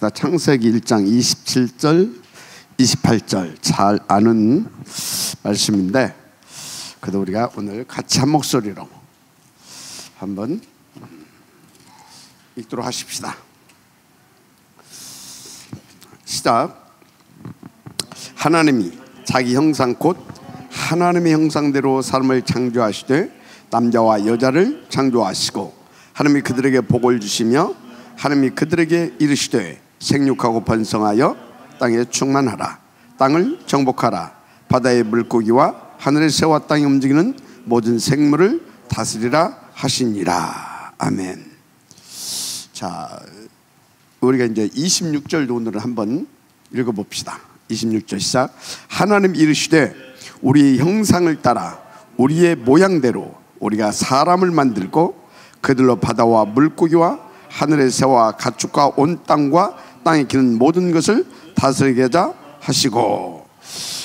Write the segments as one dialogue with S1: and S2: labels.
S1: 봅시다. 창세기 1장 27절 28절 잘 아는 말씀인데 그래도 우리가 오늘 같이 한 목소리로 한번 읽도록 하십시다. 시작. 하나님이 자기 형상 곧 하나님의 형상대로 사람을 창조하시되 남자와 여자를 창조하시고 하나님이 그들에게 복을 주시며 하나님이 그들에게 이르시되 생육하고 번성하여 땅에 충만하라. 땅을 정복하라. 바다의 물고기와 하늘의 새와 땅에 움직이는 모든 생물을 다스리라 하시니라. 아멘. 자, 우리가 이제 26절 오늘은 한번 읽어봅시다. 26절 시작. 하나님 이르시되 우리의 형상을 따라 우리의 모양대로 우리가 사람을 만들고 그들로 바다와 물고기와 하늘의 새와 가축과 온 땅과 땅에 기는 모든 것을 다스리게 하자 하시고.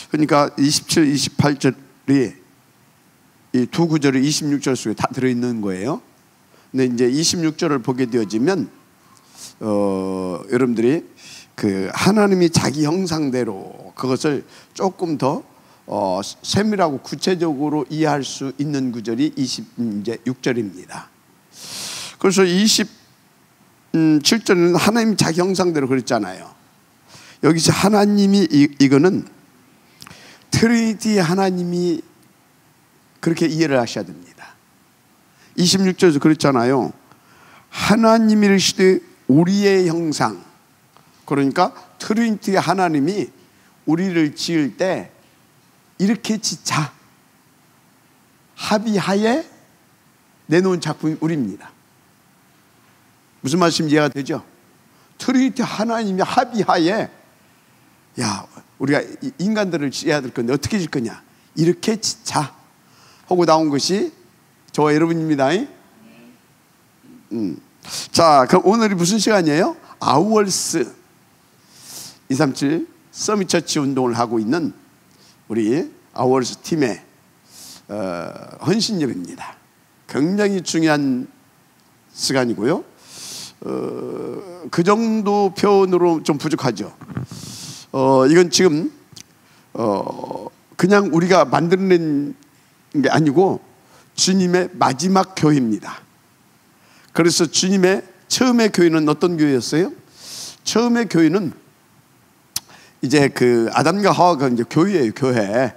S1: 그러니까 27, 28절이 이 두 구절이 26절 속에 다 들어있는 거예요. 근데 이제 26절을 보게 되어지면 여러분들이 그 하나님이 자기 형상대로 그것을 조금 더 세밀하고 구체적으로 이해할 수 있는 구절이 26절입니다. 그래서 27절은 하나님 자기 형상대로 그랬잖아요. 여기서 하나님이 이거는 트리니티 하나님이 그렇게 이해를 하셔야 됩니다. 26절에서 그랬잖아요. 하나님이 이르시되 우리의 형상, 그러니까 트리니티 하나님이 우리를 지을 때 이렇게 짓자 합의하에 내놓은 작품이 우리입니다. 무슨 말씀 이해가 되죠? 트리니티 하나님이 합의하에 야 우리가 인간들을 지어야 될 건데 어떻게 질 거냐 이렇게 짓자 하고 나온 것이 저와 여러분입니다. 자, 그럼 오늘이 무슨 시간이에요? 아우얼스 237 서밋처치 운동을 하고 있는 우리 아우얼스 팀의 헌신예배입니다. 굉장히 중요한 시간이고요. 그 정도 표현으로 좀 부족하죠. 이건 지금 그냥 우리가 만들어낸 게 아니고 주님의 마지막 교회입니다. 그래서 주님의 처음의 교회는 어떤 교회였어요? 처음의 교회는 이제 그 아담과 하와가 이제 교회예요, 교회.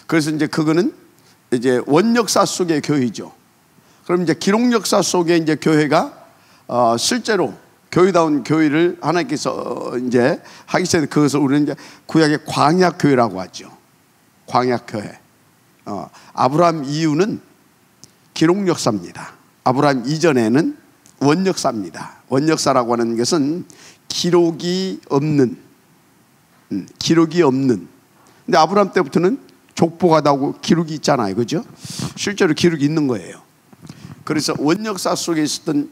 S1: 그래서 이제 그거는 이제 원역사 속의 교회죠. 그럼 이제 기록 역사 속에 이제 교회가 실제로 교회다운 교회를 하나님께서 이제 하기 전에 그것을 우리는 이제 구약의 광야 교회라고 하죠. 광야 교회. 아브라함 이후는 기록 역사입니다. 아브라함 이전에는 원역사입니다. 원역사라고 하는 것은 기록이 없는. 근데 아브라함 때부터는 족보가 나오고 기록이 있잖아요, 그죠? 실제로 기록이 있는 거예요. 그래서 원역사 속에 있었던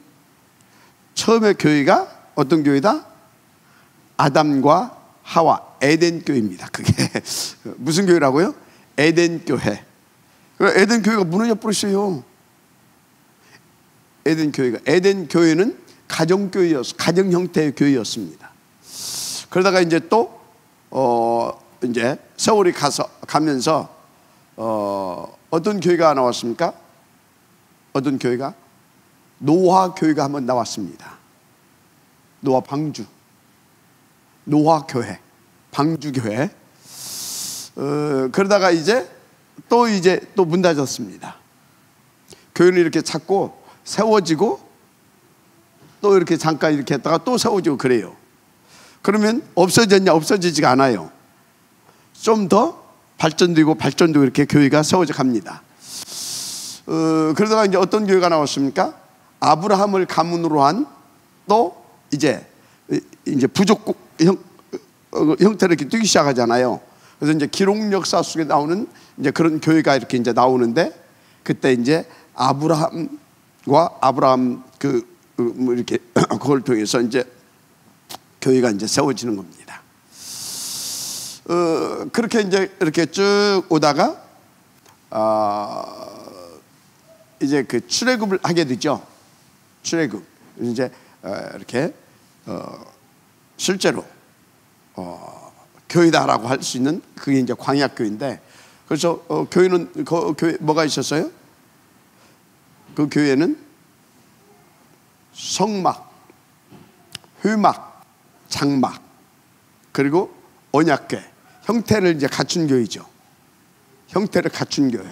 S1: 처음의 교회가 어떤 교회다? 아담과 하와, 에덴 교회입니다. 그게 무슨 교회라고요? 에덴 교회. 에덴 교회가 무너져 버렸어요. 에덴 교회는 가정 형태의 교회였습니다. 그러다가 이제 또 이제 세월이 가면서 어떤 교회가 나왔습니까? 어떤 교회가? 노아 교회가 한번 나왔습니다. 노아 방주, 노아 교회, 방주 교회. 그러다가 이제 또 문 닫았습니다. 교회는 이렇게 찾고 세워지고 또 이렇게 잠깐 이렇게 했다가 또 세워지고 그래요. 그러면 없어졌냐? 없어지지가 않아요. 좀 더 발전되고 이렇게 교회가 세워져 갑니다. 그러다가 이제 어떤 교회가 나왔습니까? 아브라함을 가문으로 한 또 이제 부족 형태를 이렇게 뜨기 시작하잖아요. 그래서 이제 기록 역사 속에 나오는 이제 그런 교회가 이렇게 이제 나오는데 그때 이제 아브라함과 아브라함 이렇게 그걸 통해서 이제 교회가 이제 세워지는 겁니다. 그렇게 이제 이렇게 쭉 오다가 이제 그 출애굽을 하게 되죠. 출애굽 이제 이렇게 실제로 교회다라고 할 수 있는 그게 이제 광약교회인데, 그래서 교회는 교회 뭐가 있었어요? 그 교회는 성막, 회막, 장막, 그리고 언약궤, 형태를 이제 갖춘 교회죠. 형태를 갖춘 교회.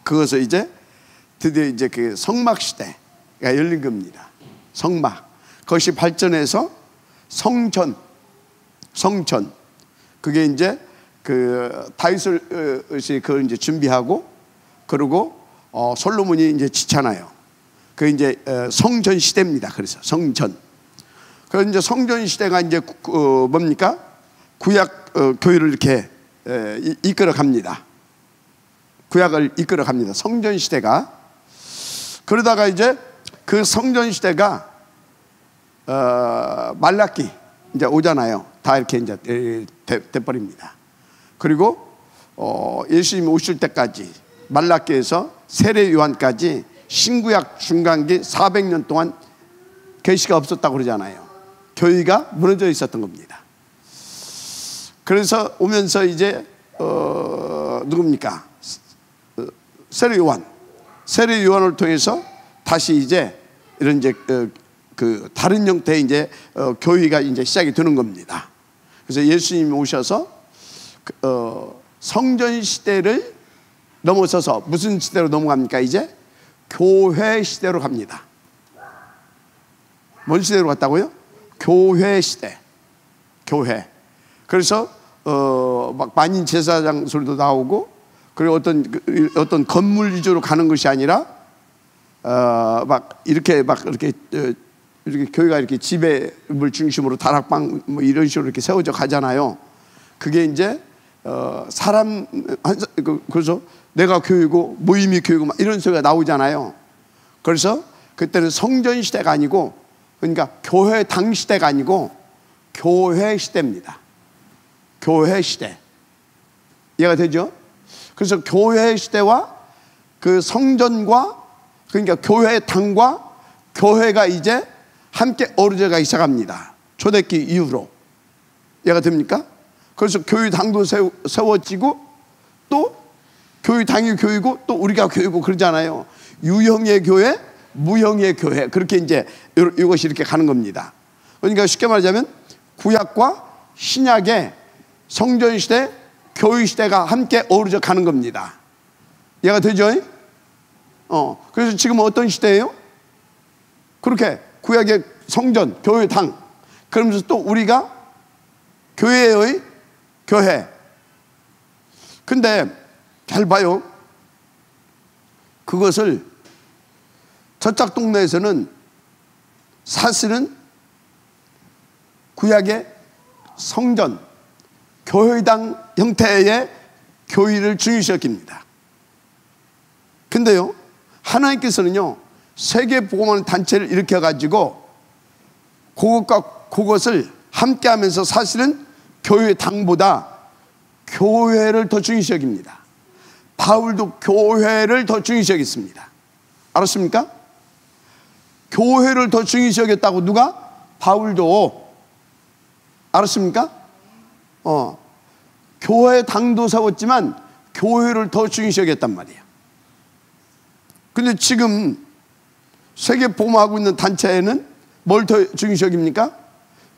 S1: 그것을 이제 드디어 이제 그 성막 시대가 열린 겁니다. 성막. 그것이 발전해서 성전. 그게 이제 그 다윗이 그걸 이제 준비하고, 그리고 솔로몬이 이제 짓잖아요. 그 이제 성전 시대입니다. 그래서 성전. 그래서 이제 성전 시대가 이제 뭡니까? 구약 교회를 이렇게 이끌어 갑니다. 구약을 이끌어 갑니다. 성전 시대가. 그러다가 이제 그 성전 시대가 말라기 이제 오잖아요. 다 이렇게 이제 돼버립니다. 그리고 예수님이 오실 때까지 말라기에서 세례 요한까지 신구약 중간기 400년 동안 계시가 없었다고 그러잖아요. 교회가 무너져 있었던 겁니다. 그래서 오면서 이제 누굽니까? 세례 요한을 통해서 다시 이제 이런 이제 그 다른 형태의 이제 교회가 이제 시작이 되는 겁니다. 그래서 예수님이 오셔서 성전 시대를 넘어서서 무슨 시대로 넘어갑니까? 이제 교회 시대로 갑니다. 뭔 시대로 갔다고요? 교회 시대. 교회. 그래서 막 만인 제사장 소리도 나오고, 그리고 어떤 건물 위주로 가는 것이 아니라 이렇게 교회가 이렇게 지배를 중심으로 다락방 뭐 이런 식으로 이렇게 세워져 가잖아요. 그게 이제 그래서 내가 교회고 모임이 교회고 막 이런 소리가 나오잖아요. 그래서 그때는 성전 시대가 아니고, 그러니까 교회당 시대가 아니고 교회 시대입니다. 교회 시대. 이해가 되죠? 그래서 교회 시대와 그 성전과, 그러니까 교회당과 교회가 이제 함께 어우러져 가기 시작합니다. 초대기 이후로. 이해가 됩니까? 그래서 교회당도 세워지고, 또 교회당이 교회고 또 우리가 교회고 그러잖아요. 유형의 교회, 무형의 교회. 그렇게 이제 이것이 이렇게 가는 겁니다. 그러니까 쉽게 말하자면 구약과 신약의 성전 시대, 교회 시대가 함께 어우러져 가는 겁니다. 이해가 되죠? 그래서 지금 어떤 시대예요? 그렇게 구약의 성전, 교회당, 그러면서 또 우리가 교회의 교회. 근데 잘 봐요. 그것을 저쪽 동네에서는 사실은 구약의 성전, 교회당 형태의 교회를 중요시 여깁니다. 근데요, 하나님께서는요, 세계복음하는 단체를 일으켜가지고 그것을 함께하면서 사실은 교회당보다 교회를 더 중요시 여깁니다. 바울도 교회를 더 중요시 여겼습니다. 알았습니까? 교회를 더 중요시 여겼다고. 누가? 바울도. 알았습니까? 교회당도 세웠지만 교회를 더 중요시 여겼단 말이에요. 근데 지금 세계 복음하고 있는 단체에는 뭘 더 중요시 여깁니까?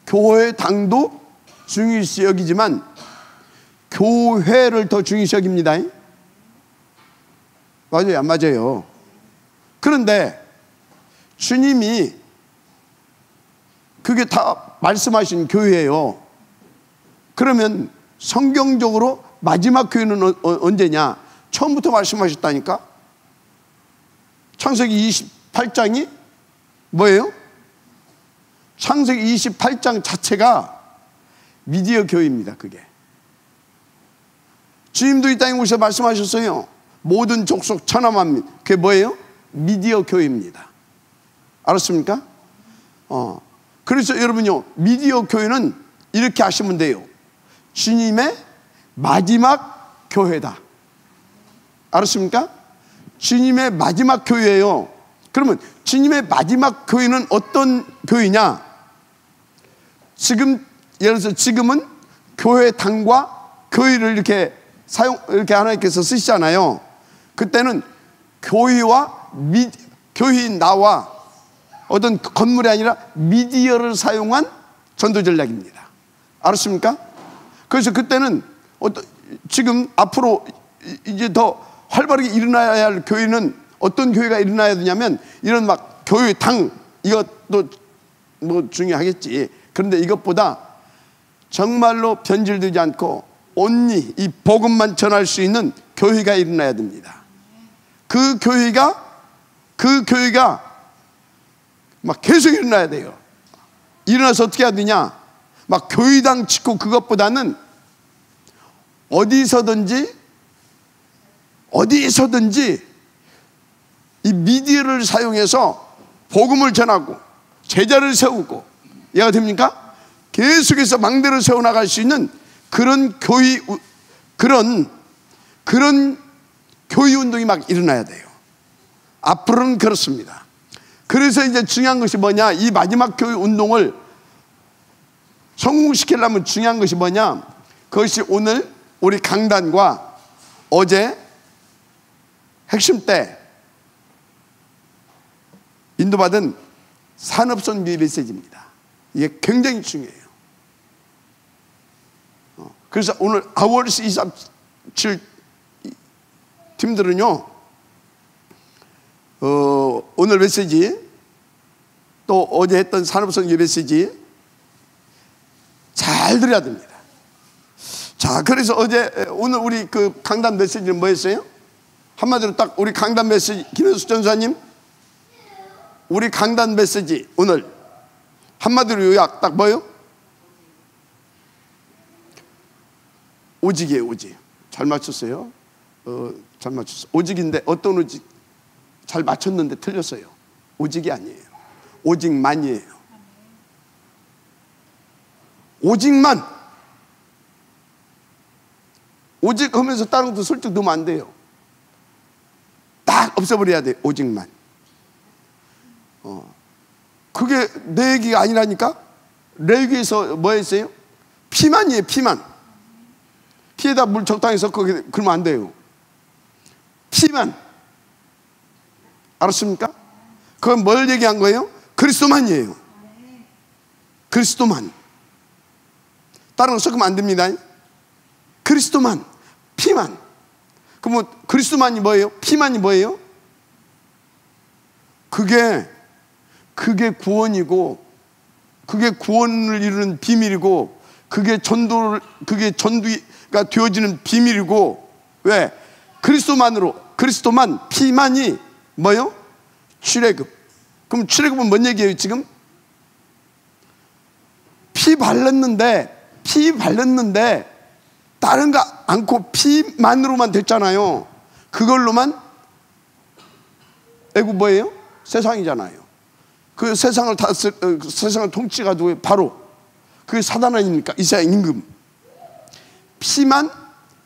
S1: 교회당도 중요시 여기지만 교회를 더 중요시 여깁니다. 맞아요, 안 맞아요? 그런데 주님이 그게 다 말씀하신 교회예요. 그러면 성경적으로 마지막 교회는 언제냐? 처음부터 말씀하셨다니까. 창세기 28장이 뭐예요? 창세기 28장 자체가 미디어 교회입니다. 그게 주님도 이 땅에 오셔서 말씀하셨어요. 모든 족속 천하 만민. 그게 뭐예요? 미디어 교회입니다. 알았습니까? 그래서 여러분요, 미디어 교회는 이렇게 하시면 돼요. 주님의 마지막 교회다. 알았습니까? 주님의 마지막 교회예요. 그러면 주님의 마지막 교회는 어떤 교회냐? 지금 예를 들어서 지금은 교회 당과 교회를 이렇게 하나님께서 쓰시잖아요. 그때는 교회와 교회인 나와 어떤 건물이 아니라 미디어를 사용한 전도 전략입니다. 알았습니까? 그래서 그때는 지금 앞으로 이제 더 활발하게 일어나야 할 교회는 어떤 교회가 일어나야 되냐면 이런 막 교회 당 이것도 뭐 중요하겠지. 그런데 이것보다 정말로 변질되지 않고 온리 이 복음만 전할 수 있는 교회가 일어나야 됩니다. 그 교회가 막 계속 일어나야 돼요. 일어나서 어떻게 해야 되냐? 막 교회당 짓고 그것보다는 어디서든지 이 미디어를 사용해서 복음을 전하고 제자를 세우고, 이해가 됩니까? 계속해서 망대를 세워나갈 수 있는 그런 교회 운동이 막 일어나야 돼요. 앞으로는 그렇습니다. 그래서 이제 중요한 것이 뭐냐? 이 마지막 교회 운동을 성공시키려면 중요한 것이 뭐냐? 그것이 오늘 우리 강단과 어제 핵심 때 인도받은 산업선교의 메시지입니다. 이게 굉장히 중요해요. 그래서 오늘 아워스 237 팀들은요, 오늘 메시지 또 어제 했던 산업선교 메시지 잘 들어야 됩니다. 자, 그래서 오늘 우리 그 강단 메시지는 뭐였어요? 한마디로 딱 우리 강단 메시지, 김현수 전사님, 우리 강단 메시지 오늘 한마디로 요약 딱 뭐예요? 오직이에요. 오직. 잘 맞췄어요. 잘 맞췄어요. 오직인데 어떤 오직? 잘 맞췄는데 틀렸어요. 오직이 아니에요. 오직만이에요. 오직만. 오직 하면서 다른 것도 설득 넣으면 안 돼요. 딱 없애버려야 돼. 오직만. 그게 내 얘기가 아니라니까. 레위기에서 뭐 했어요? 피만이에요. 피만. 피에다 물 적당히 섞어. 그러면 안 돼요. 피만. 알았습니까? 그건 뭘 얘기한 거예요? 그리스도만이에요. 그리스도만. 다른 거 섞으면 안 됩니다. 그리스도만. 피만. 그러면 그리스도만이 뭐예요? 피만이 뭐예요? 그게 구원이고, 그게 구원을 이루는 비밀이고, 그게 전도가 되어지는 비밀이고. 왜? 그리스도만, 피만이 뭐요? 출애굽. 그럼 출애굽은 뭔 얘기예요 지금? 피 발랐는데 다른 거 않고 피만으로만 됐잖아요. 그걸로만 애굽 뭐예요? 세상이잖아요. 그 세상을 세상을 통치가지고 바로 그게 사단 아닙니까? 이스라엘 임금. 피만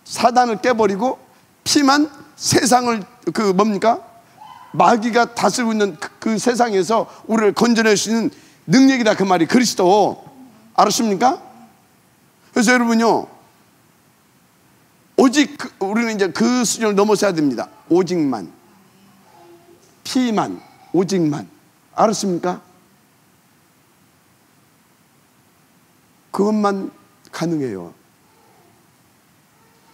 S1: 사단을 깨버리고, 피만 세상을 뭡니까? 마귀가 다스리고 있는 그 세상에서 우리를 건져낼 수 있는 능력이다. 그 말이 그리스도. 알았습니까? 그래서 여러분요, 오직 우리는 이제 그 수준을 넘어서야 됩니다. 오직만, 피만, 오직만. 알았습니까? 그것만 가능해요.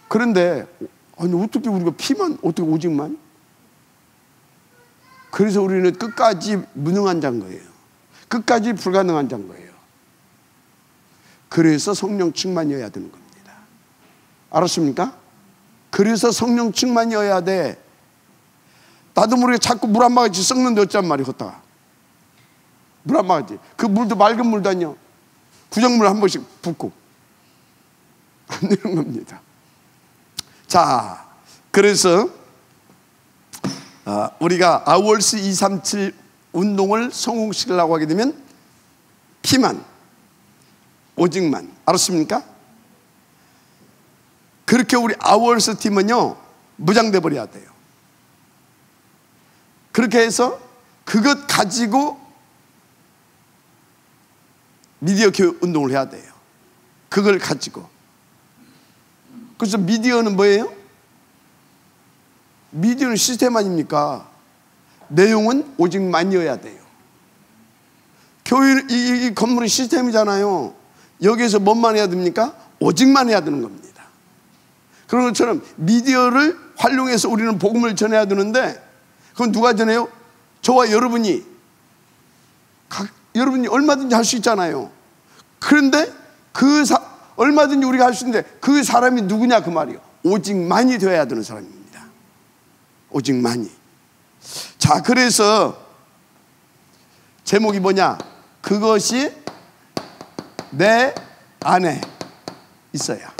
S1: 그런데 아니 어떻게 우리가 피만, 어떻게 오직만? 그래서 우리는 끝까지 무능한 자인 거예요. 끝까지 불가능한 자인 거예요. 그래서 성령 충만이어야 되는 겁니다. 알았습니까? 그래서 성령 충만이어야 돼. 나도 모르게 자꾸 물 한 바가지 썩는데 어쩌란 말이야. 걷다가 물 한 바가지, 그 물도 맑은 물도 아니요, 구정물 한 번씩 붓고 안 되는 겁니다. 자, 그래서 우리가 아월스 237 운동을 성공시키려고 하게 되면 피만, 오직만. 알았습니까? 그렇게 우리 아월스 팀은요 무장돼 버려야 돼요. 그렇게 해서 그것 가지고 미디어 교육 운동을 해야 돼요. 그걸 가지고. 그래서 미디어는 뭐예요? 미디어는 시스템 아닙니까? 내용은 오직만이어야 돼요. 교회, 이 건물은 시스템이잖아요. 여기에서 뭔만 해야 됩니까? 오직만 해야 되는 겁니다. 그런 것처럼 미디어를 활용해서 우리는 복음을 전해야 되는데, 그건 누가 전해요? 저와 여러분이. 여러분이 얼마든지 할 수 있잖아요. 그런데 얼마든지 우리가 할 수 있는데 그 사람이 누구냐 그 말이요. 오직만이 되어야 되는 사람입니다. 오직만이. 자, 그래서 제목이 뭐냐? 그것이 내 안에 있어야.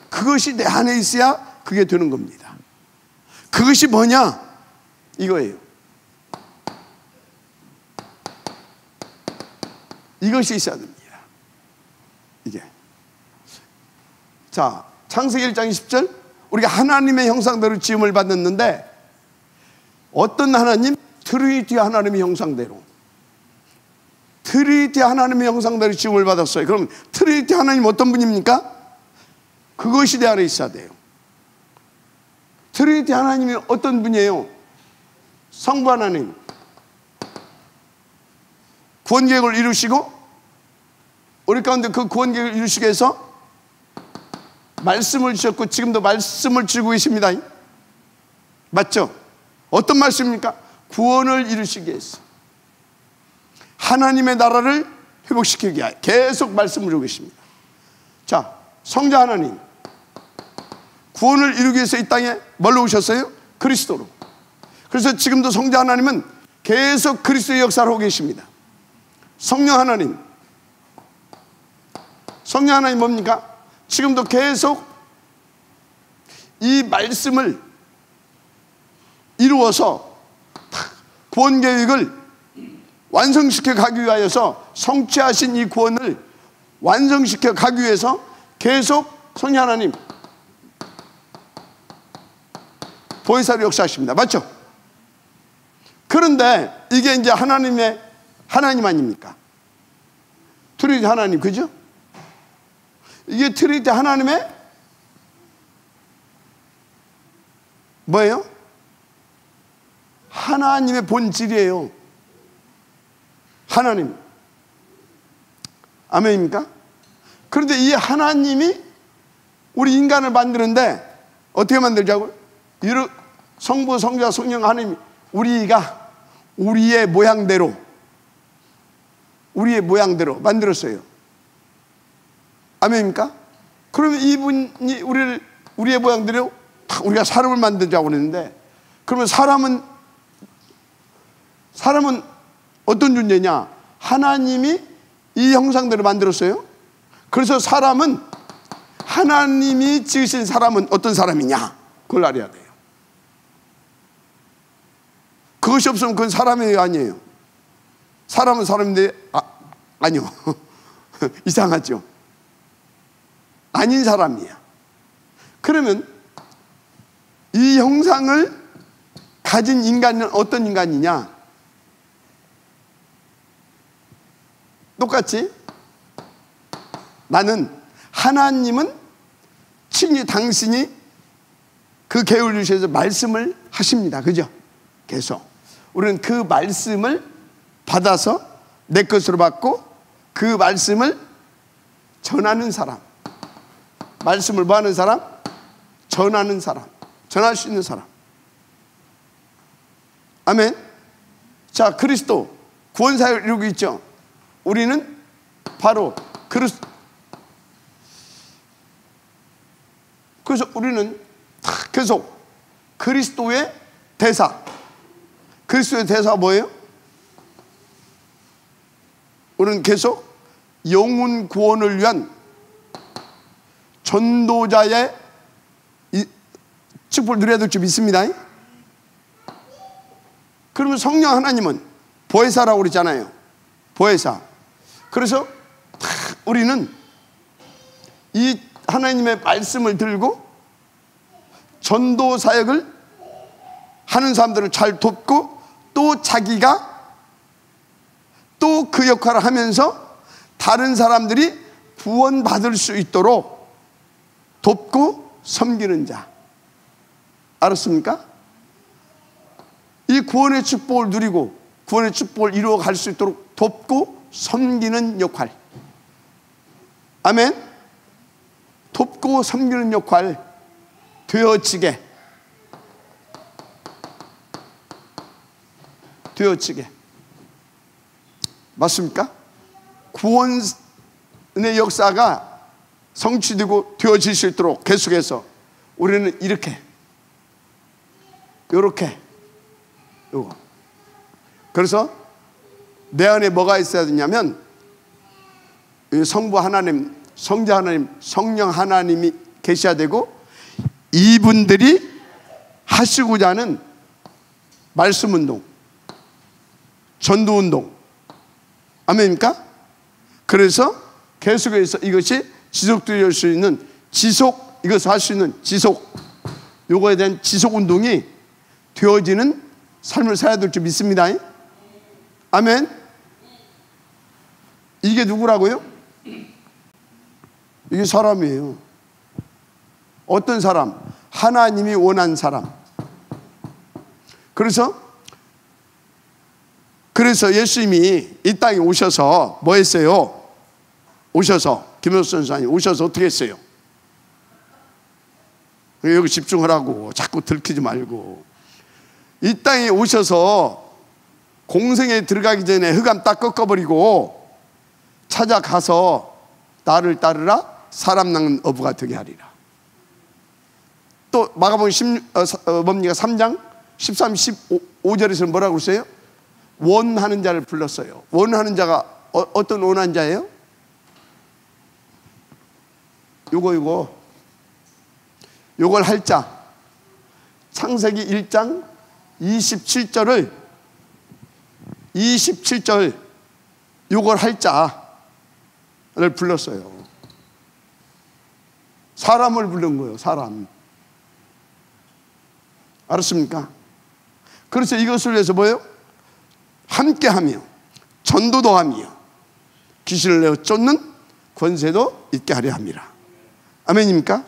S1: 그것이 내 안에 있어야 그게 되는 겁니다. 그것이 뭐냐? 이거예요. 이것이 있어야 됩니다. 이게. 자, 창세기 1장 10절. 우리가 하나님의 형상대로 지음을 받았는데, 어떤 하나님? 트리니티 하나님의 형상대로. 트리니티 하나님의 형상대로 지음을 받았어요. 그럼 트리니티 하나님 어떤 분입니까? 그것이 내 안에 있어야 돼요. 트리니티 하나님이 어떤 분이에요? 성부 하나님. 구원계획을 이루시고, 우리 가운데 그 구원계획을 이루시기 위해서 말씀을 주셨고 지금도 말씀을 주고 계십니다. 맞죠? 어떤 말씀입니까? 구원을 이루시기 위해서, 하나님의 나라를 회복시키기 위해 계속 말씀을 주고 계십니다. 자, 성자 하나님, 구원을 이루기 위해서 이 땅에 뭘로 오셨어요? 그리스도로. 그래서 지금도 성자 하나님은 계속 그리스도의 역사를 하고 계십니다. 성령 하나님, 성령 하나님 뭡니까? 지금도 계속 이 말씀을 이루어서 구원 계획을 완성시켜 가기 위하여서, 성취하신 이 구원을 완성시켜 가기 위해서 계속 성령 하나님 보혜사로 역사하십니다. 맞죠? 그런데 이게 이제 하나님 아닙니까? 트리니티 하나님, 그죠? 이게 트리니티 하나님의 뭐예요? 하나님의 본질이에요. 하나님. 아멘입니까? 그런데 이 하나님이 우리 인간을 만드는데 어떻게 만들자고요? 성부, 성자, 성령 하나님, 우리가 우리의 모양대로 만들었어요. 아멘입니까? 그러면 이분이 우리의 모양대로 우리가 사람을 만들자고 그랬는데, 그러면 사람은 어떤 존재냐? 하나님이 이 형상대로 만들었어요. 그래서 사람은, 하나님이 지으신 사람은 어떤 사람이냐? 그걸 알아야 돼요. 그것이 없으면 그건 사람이 아니에요. 사람은 사람인데 아니요. 이상하죠. 아닌 사람이야. 그러면 이 형상을 가진 인간은 어떤 인간이냐? 똑같이 나는, 하나님은 친히 당신이 그 계율을 주셔서 말씀을 하십니다. 그죠? 계속 우리는 그 말씀을 받아서 내 것으로 받고 그 말씀을 전하는 사람. 말씀을 뭐 하는 사람? 전하는 사람. 전할 수 있는 사람. 아멘. 자, 그리스도 구원사역을 이루고 있죠. 우리는 바로 그래서 우리는 계속 그리스도의 대사. 그리스도의 대사가 뭐예요? 우리는 계속 영혼 구원을 위한 전도자의 축복을 누려야 될 줄 믿습니다. 그러면 성령 하나님은 보혜사라고 그랬잖아요. 보혜사. 그래서 우리는 이 하나님의 말씀을 들고 전도 사역을 하는 사람들을 잘 돕고, 또 자기가 또 그 역할을 하면서 다른 사람들이 구원받을 수 있도록 돕고 섬기는 자. 알았습니까? 이 구원의 축복을 누리고 구원의 축복을 이루어갈 수 있도록 돕고 섬기는 역할. 아멘. 돕고 섬기는 역할 되어지게 맞습니까? 구원의 역사가 성취되고 되어질 수 있도록 계속해서 우리는 이렇게 요렇게 요거. 그래서 내 안에 뭐가 있어야 되냐면 성부 하나님, 성자 하나님, 성령 하나님이 계셔야 되고 이분들이 하시고자 하는 말씀 운동, 전도 운동. 아멘입니까? 그래서 계속해서 이것이 지속될 수 있는 이것을 할 수 있는 요거에 대한 지속 운동이 되어지는 삶을 살아야 될 줄 믿습니다. 아멘. 이게 누구라고요? 이게 사람이에요. 어떤 사람? 하나님이 원한 사람. 그래서 예수님이 이 땅에 오셔서 뭐 했어요? 김효수 선생님 오셔서 어떻게 했어요? 여기 집중하라고 자꾸 들키지 말고. 이 땅에 오셔서 공생에 들어가기 전에 흑암 딱 꺾어버리고 찾아가서 나를 따르라 사람 낳는 어부가 되게 하리라. 또 마가복음 3장 13, 15절에서는 뭐라고 그랬어요? 원하는 자를 불렀어요. 원하는 자가 어떤 원하는 자예요? 요걸 할 자. 창세기 1장 27절 요걸 할 자를 불렀어요. 사람을 부른 거예요. 사람. 알았습니까? 그래서 이것을 위해서 뭐예요? 함께하며 전도도 하며 귀신을 내어 쫓는 권세도 있게 하려 함이라. 아멘입니까?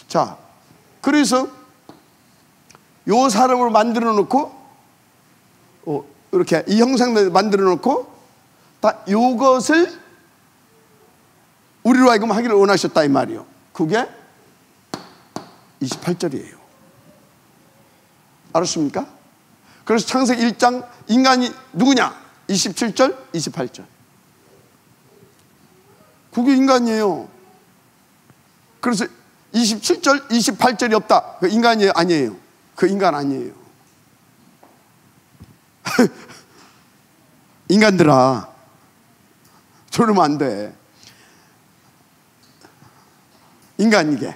S1: 자, 그래서 요 사람을 만들어 놓고 이렇게 이 형상을 만들어 놓고 다 요것을 우리로 하여금 하기를 원하셨다 이 말이요. 그게 28절이에요. 알았습니까? 그래서 창세기 1장 인간이 누구냐? 27절, 28절. 그게 인간이에요. 그래서 27절, 28절이 없다. 그 인간이 아니에요. 그 인간 아니에요. 인간들아, 저러면 안 돼. 인간 이게.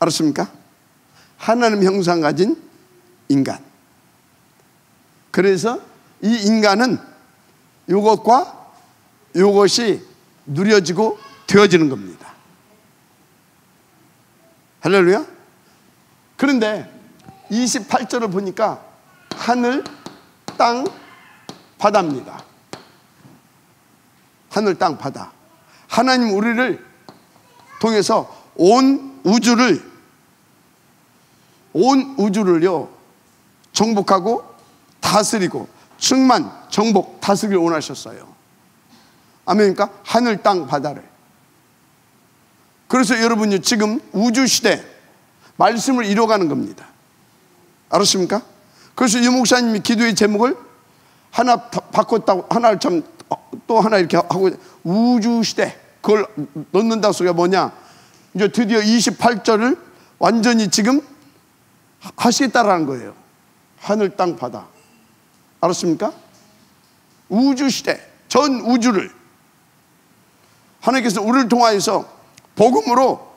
S1: 알았습니까? 하나님 형상 가진 인간. 그래서 이 인간은 이것과 이것이 누려지고 되어지는 겁니다. 할렐루야. 그런데 28절을 보니까 하늘, 땅, 바다입니다. 하늘, 땅, 바다. 하나님 우리를 통해서 온 우주를요 정복하고 다스리고 충만, 정복, 다스리길 원하셨어요. 아멘입니까? 하늘, 땅, 바다를. 그래서 여러분이 지금 우주시대 말씀을 이뤄가는 겁니다. 알았습니까? 그래서 유 목사님이 기도의 제목을 하나 바꿨다고, 하나를 참 또 하나 이렇게 하고, 우주시대 그걸 넣는다 소리가 뭐냐? 이제 드디어 28절을 완전히 지금 하시겠다라는 거예요. 하늘, 땅, 바다. 알았습니까? 우주시대, 전 우주를 하나님께서 우리를 통하여서 복음으로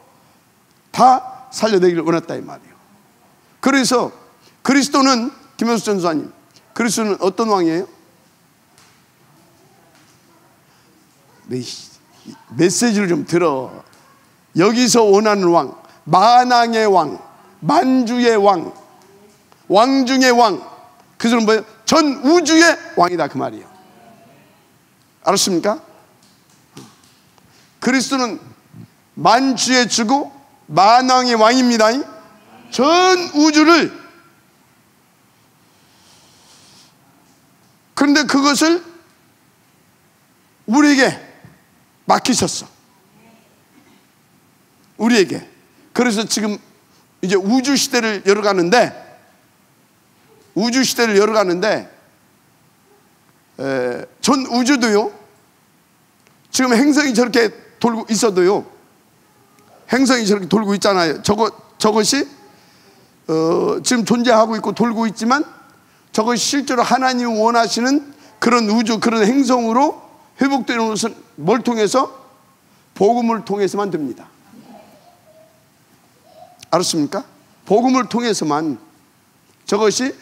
S1: 다 살려내기를 원했다 이 말이에요. 그래서 그리스도는, 김효수 전사님, 그리스도는 어떤 왕이에요? 메시지를 좀 들어. 여기서 원하는 왕, 만왕의 왕, 만주의 왕, 왕 중의 왕, 그들은 뭐예요? 전 우주의 왕이다 그 말이에요. 알았습니까? 그리스도는 만주의 주고 만왕의 왕입니다. 전 우주를. 그런데 그것을 우리에게 맡기셨어. 우리에게. 그래서 지금 이제 우주 시대를 열어가는데 전 우주도요, 지금 행성이 저렇게 돌고 있어도요, 행성이 저렇게 돌고 있잖아요. 저것이 지금 존재하고 있고 돌고 있지만 저것이 실제로 하나님이 원하시는 그런 우주, 그런 행성으로 회복되는 것은 뭘 통해서? 복음을 통해서만 됩니다. 알았습니까? 복음을 통해서만. 저것이,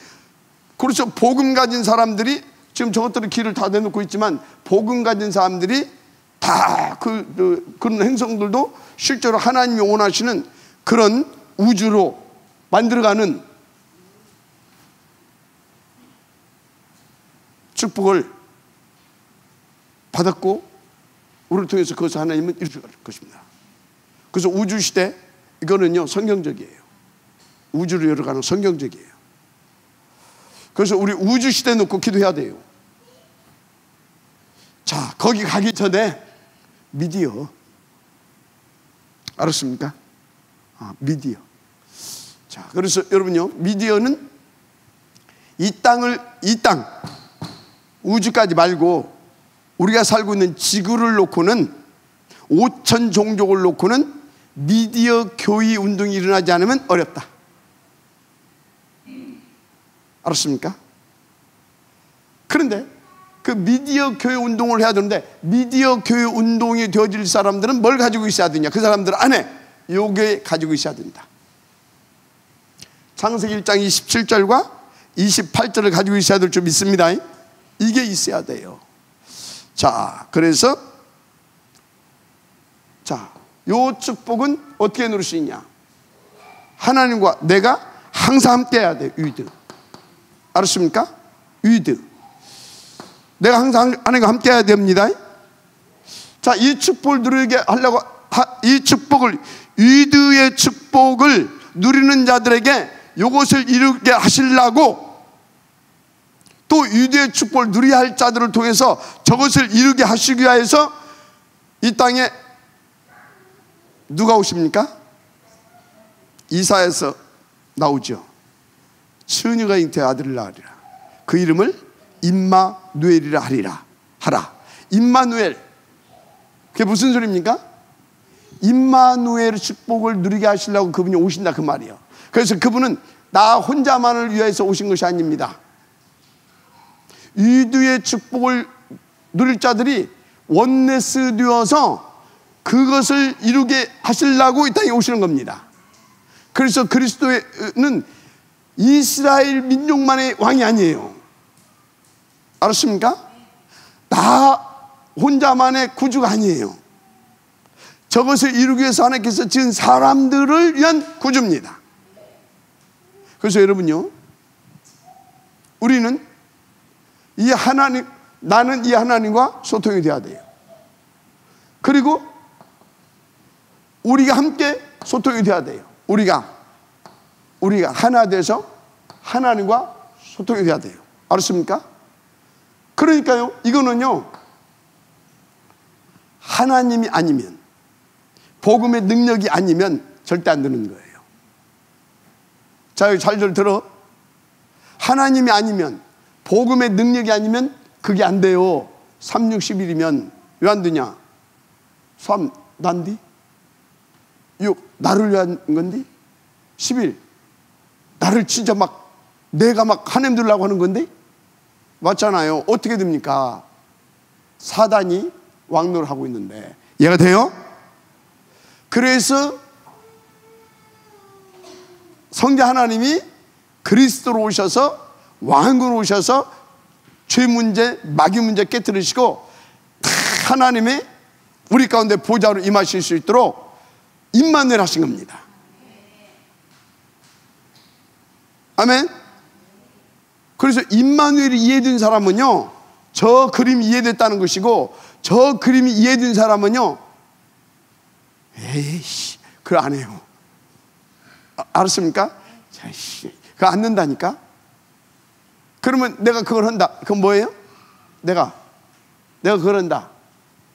S1: 그렇죠. 복음 가진 사람들이 지금 저것들은 길을 다 내놓고 있지만 복음 가진 사람들이 다 그런 행성들도 실제로 하나님이 원하시는 그런 우주로 만들어가는 축복을 받았고 우리를 통해서 그것을 하나님은 이루실 것입니다. 그래서 우주시대, 이거는요 성경적이에요. 우주를 열어가는 성경적이에요. 그래서 우리 우주시대 놓고 기도해야 돼요. 자, 거기 가기 전에 미디어, 알았습니까? 미디어. 자, 그래서 여러분요, 미디어는 이 땅, 우주까지 말고 우리가 살고 있는 지구를 놓고는, 5천 종족을 놓고는 미디어 교의 운동이 일어나지 않으면 어렵다. 알았습니까? 그런데 그 미디어 교회 운동을 해야 되는데, 미디어 교회 운동이 되어질 사람들은 뭘 가지고 있어야 되냐? 그 사람들 안에 요게 가지고 있어야 된다. 창세기 1장 27절과 28절을 가지고 있어야 될 줄 믿습니다. 이게 있어야 돼요. 자, 그래서 요 축복은 어떻게 누릴 수 있냐? 하나님과 내가 항상 함께 해야 돼요. 위드. 알았습니까? 위드. 내가 항상 하나님과 함께 해야 됩니다. 자, 이 축복을 누리게 하려고, 이 축복을, 위드의 축복을 누리는 자들에게 이것을 이루게 하시려고, 또 위드의 축복을 누려야 할 자들을 통해서 저것을 이루게 하시기 위해서 이 땅에 누가 오십니까? 이사야에서 나오죠. 처녀가 잉태의 아들을 낳으리라. 그 이름을 임마누엘이라 하라. 임마누엘. 그게 무슨 소리입니까? 임마누엘의 축복을 누리게 하시려고 그분이 오신다 그 말이에요. 그래서 그분은 나 혼자만을 위해서 오신 것이 아닙니다. 위드의 축복을 누릴 자들이 원네스 되어서 그것을 이루게 하시려고 이 땅에 오시는 겁니다. 그래서 그리스도는 이스라엘 민족만의 왕이 아니에요. 알았습니까? 나 혼자만의 구주가 아니에요. 저것을 이루기 위해서 하나님께서 지은 사람들을 위한 구주입니다. 그래서 여러분요, 우리는 이 하나님, 나는 이 하나님과 소통이 돼야 돼요. 그리고 우리가 함께 소통이 돼야 돼요. 우리가 하나 돼서 하나님과 소통이 돼야 돼요. 알았습니까? 그러니까요, 이거는요, 하나님이 아니면, 복음의 능력이 아니면 절대 안 되는 거예요. 자, 잘 들어. 하나님이 아니면, 복음의 능력이 아니면 그게 안 돼요. 3, 6, 11이면 왜 안 되냐? 3, 난디? 6, 나를 위한 건데? 11, 나를 진짜 내가 하나님 되려고 하는 건데? 맞잖아요. 어떻게 됩니까? 사단이 왕노를 하고 있는데. 이해가 돼요? 그래서 성자 하나님이 그리스도로 오셔서, 왕으로 오셔서 죄 문제, 마귀 문제 깨뜨리시고 하나님의 우리 가운데 보좌로 임하실 수 있도록 임마누엘 하신 겁니다. 아멘. 그래서 임마누엘이 이해된 사람은요, 저 그림이 이해됐다는 것이고, 저 그림이 이해된 사람은요, 에이씨, 그거 안 해요. 알았습니까? 자씨, 그거 안 는다니까? 그러면 내가 그걸 한다. 그건 뭐예요? 내가 그걸 한다.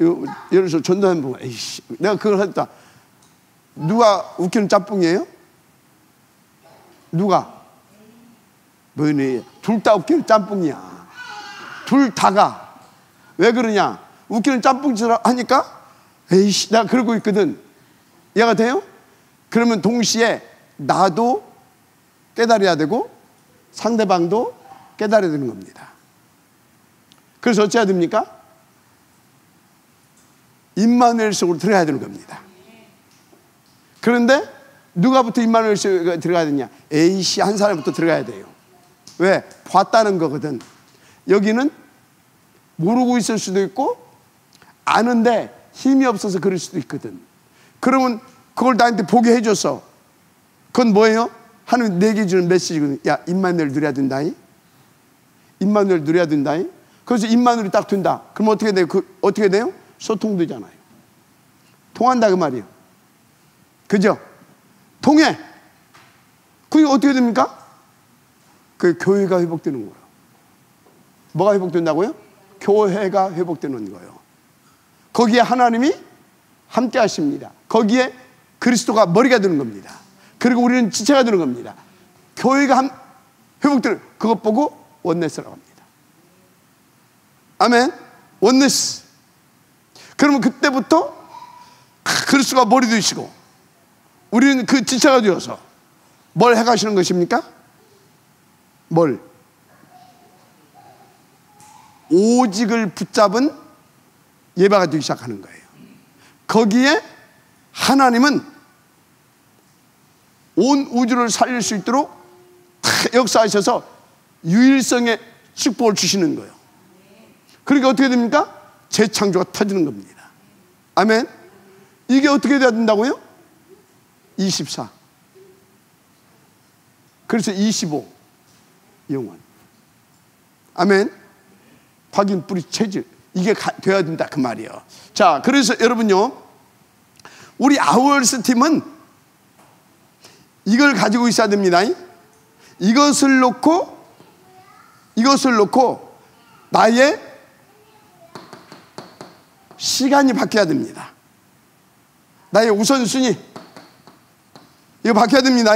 S1: 예를 들어서 전도하는 분, 에이씨, 내가 그걸 한다. 누가 웃기는 짬뽕이에요? 누가? 뭐니? 둘 다 웃기는 짬뽕이야. 둘 다가. 왜 그러냐? 웃기는 짬뽕처럼 하니까, 에이씨, 내가 그러고 있거든. 이해가 돼요? 그러면 동시에 나도 깨달아야 되고 상대방도 깨달아야 되는 겁니다. 그래서 어찌해야 됩니까? 임마누엘 속으로 들어가야 되는 겁니다. 그런데 누가부터 임마누엘 속에 들어가야 되냐? A씨 한 사람부터 들어가야 돼요. 왜? 봤다는 거거든. 여기는 모르고 있을 수도 있고 아는데 힘이 없어서 그럴 수도 있거든. 그러면 그걸 나한테 보게 해줬어. 그건 뭐예요? 하나님 내게 주는 메시지거든. 야, 임마누엘 누려야 된다이. 임마누엘 누려야 된다이. 그래서 임마누엘이 딱 된다. 그럼 어떻게 돼요? 어떻게 돼요? 소통되잖아요. 통한다 그 말이에요. 그죠? 통해. 그게 어떻게 됩니까? 그 교회가 회복되는 거예요. 뭐가 회복된다고요? 교회가 회복되는 거예요. 거기에 하나님이 함께 하십니다. 거기에 그리스도가 머리가 되는 겁니다. 그리고 우리는 지체가 되는 겁니다. 교회가 회복되는, 그것 보고 원네스라고 합니다. 아멘. 원네스. 그러면 그때부터 그리스도가 머리 되시고 우리는 그 지체가 되어서 뭘 해가시는 것입니까? 뭘? 오직을 붙잡은 예배가 되기 시작하는 거예요. 거기에 하나님은 온 우주를 살릴 수 있도록 역사하셔서 유일성의 축복을 주시는 거예요. 그러니까 어떻게 됩니까? 재창조가 터지는 겁니다. 아멘. 이게 어떻게 돼야 된다고요? 24. 그래서 25 영원. 아멘. 확인 뿌리 체질, 이게 돼야 된다 그 말이에요. 자, 그래서 여러분요, 우리 아워스 팀은 이걸 가지고 있어야 됩니다. 이것을 놓고 나의 시간이 바뀌어야 됩니다. 나의 우선순위, 이거 바뀌어야 됩니다.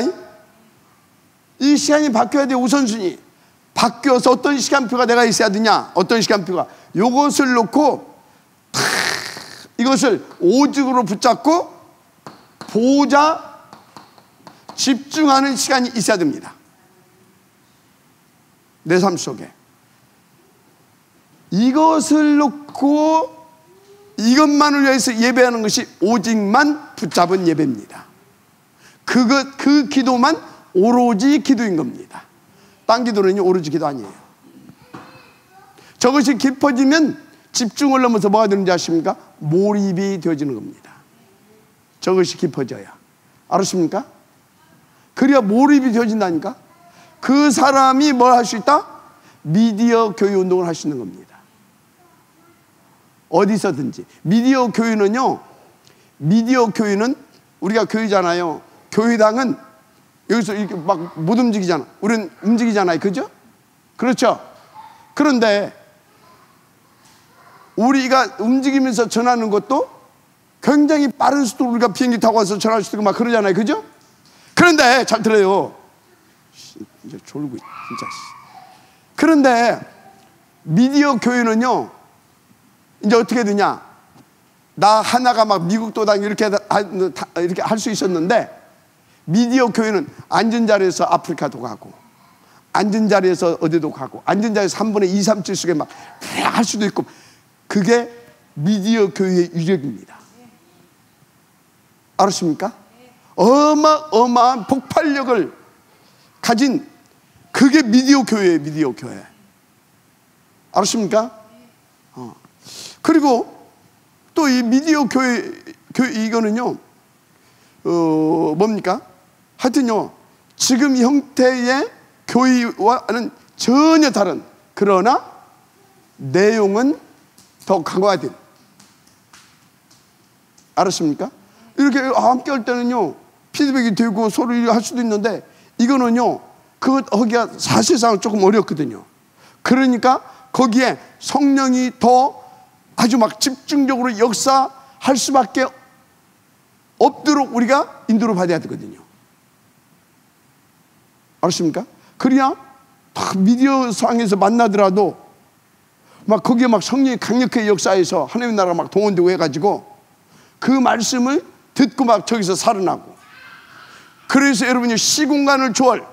S1: 이 시간이 바뀌어야 돼. 우선순위 바뀌어서 어떤 시간표가 내가 있어야 되냐? 어떤 시간표가? 이것을 놓고 이것을 오직으로 붙잡고 보자 집중하는 시간이 있어야 됩니다. 내 삶 속에 이것을 놓고 이것만을 위해서 예배하는 것이 오직만 붙잡은 예배입니다. 그 기도만 오로지 기도인 겁니다. 딴 기도는요, 오로지 기도 아니에요. 저것이 깊어지면 집중을 넘어서 뭐가 되는지 아십니까? 몰입이 되어지는 겁니다. 저것이 깊어져야. 알았습니까? 그래야 몰입이 되어진다니까? 그 사람이 뭘 할 수 있다? 미디어 교회 운동을 할 수 있는 겁니다. 어디서든지. 미디어 교회는요, 우리가 교회잖아요. 교회당은 여기서 이렇게 막 못 움직이잖아. 우리는 움직이잖아요. 그죠? 그렇죠? 그런데 우리가 움직이면서 전하는 것도 굉장히 빠른 속도로 우리가 비행기 타고 와서 전할 수 있고 막 그러잖아요. 그죠? 그런데 잘 들어요. 이제 졸고 있 진짜. 그런데 미디어 교회는요, 이제 어떻게 되냐? 나 하나가 막 미국도 다니고 이렇게 할 수 있었는데, 미디어 교회는 앉은 자리에서 아프리카도 가고, 앉은 자리에서 어디도 가고, 앉은 자리에서 3분의 2, 3, 7 속에 막 할 수도 있고, 그게 미디어 교회의 위력입니다. 알았습니까? 어마어마한 폭발력을 가진 그게 미디어 교회예요. 미디어 교회. 알았습니까? 그리고 또 이 미디어 교회 이거는요, 뭡니까? 하여튼요, 지금 형태의 교회와는 전혀 다른, 그러나 내용은 더 강화된. 알았습니까? 이렇게 함께 할 때는요, 피드백이 되고 서로 할 수도 있는데, 이거는요, 그것 하기가 사실상 조금 어렵거든요. 그러니까 거기에 성령이 더 아주 막 집중적으로 역사할 수밖에 없도록 우리가 인도를 받아야 되거든요. 알았습니까? 그래야 미디어 상에서 만나더라도 막 거기에 막 성령이 강력하게 역사해서 하나님의 나라가 막 동원되고 해가지고 그 말씀을 듣고 막 저기서 살아나고. 그래서 여러분이 시공간을 초월,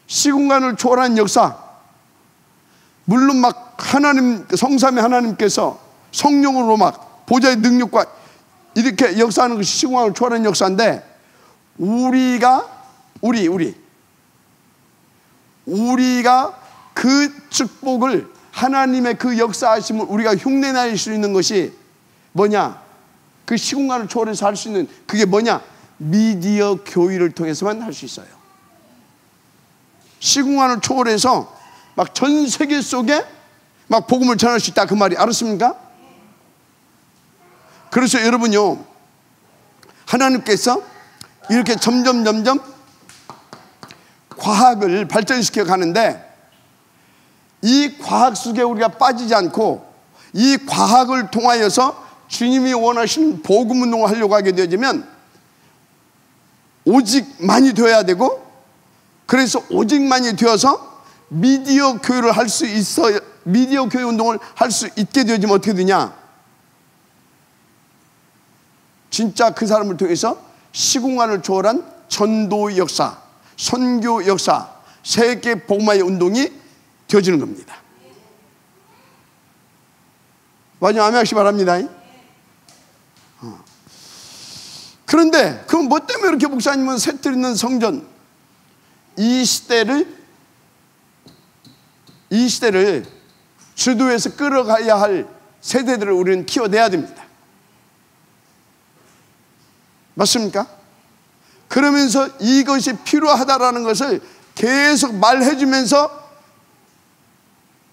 S1: 시공간을 초월한 역사, 물론 막 하나님, 성삼위 하나님께서 성령으로 막 보좌의 능력과 이렇게 역사하는 것이 시공간을 초월한 역사인데, 우리가 그 축복을, 하나님의 그 역사하심을 우리가 흉내낼 수 있는 것이 뭐냐? 그 시공간을 초월해서 할 수 있는 그게 뭐냐? 미디어 교회를 통해서만 할 수 있어요. 시공간을 초월해서 막 전 세계 속에 막 복음을 전할 수 있다, 그 말이. 알았습니까? 그래서 여러분요, 하나님께서 이렇게 점점 과학을 발전시켜 가는데, 이 과학 속에 우리가 빠지지 않고 이 과학을 통하여서 주님이 원하시는 복음 운동을 하려고 하게 되어지면 오직만이 되어야 되고, 그래서 오직만이 되어서 미디어 교회를 할 수 있어, 미디어 교회 운동을 할 수 있게 되어지면 어떻게 되냐? 진짜 그 사람을 통해서 시공간을 초월한 전도 역사, 선교 역사, 세계 복음화의 운동이 되어지는 겁니다. 마지막 아멘 하시기 바랍니다. 그런데 그럼 뭐 때문에 이렇게 목사님은 새틀 있는 성전, 이 시대를 주도해서 끌어가야 할 세대들을 우리는 키워내야 됩니다. 맞습니까? 그러면서 이것이 필요하다라는 것을 계속 말해주면서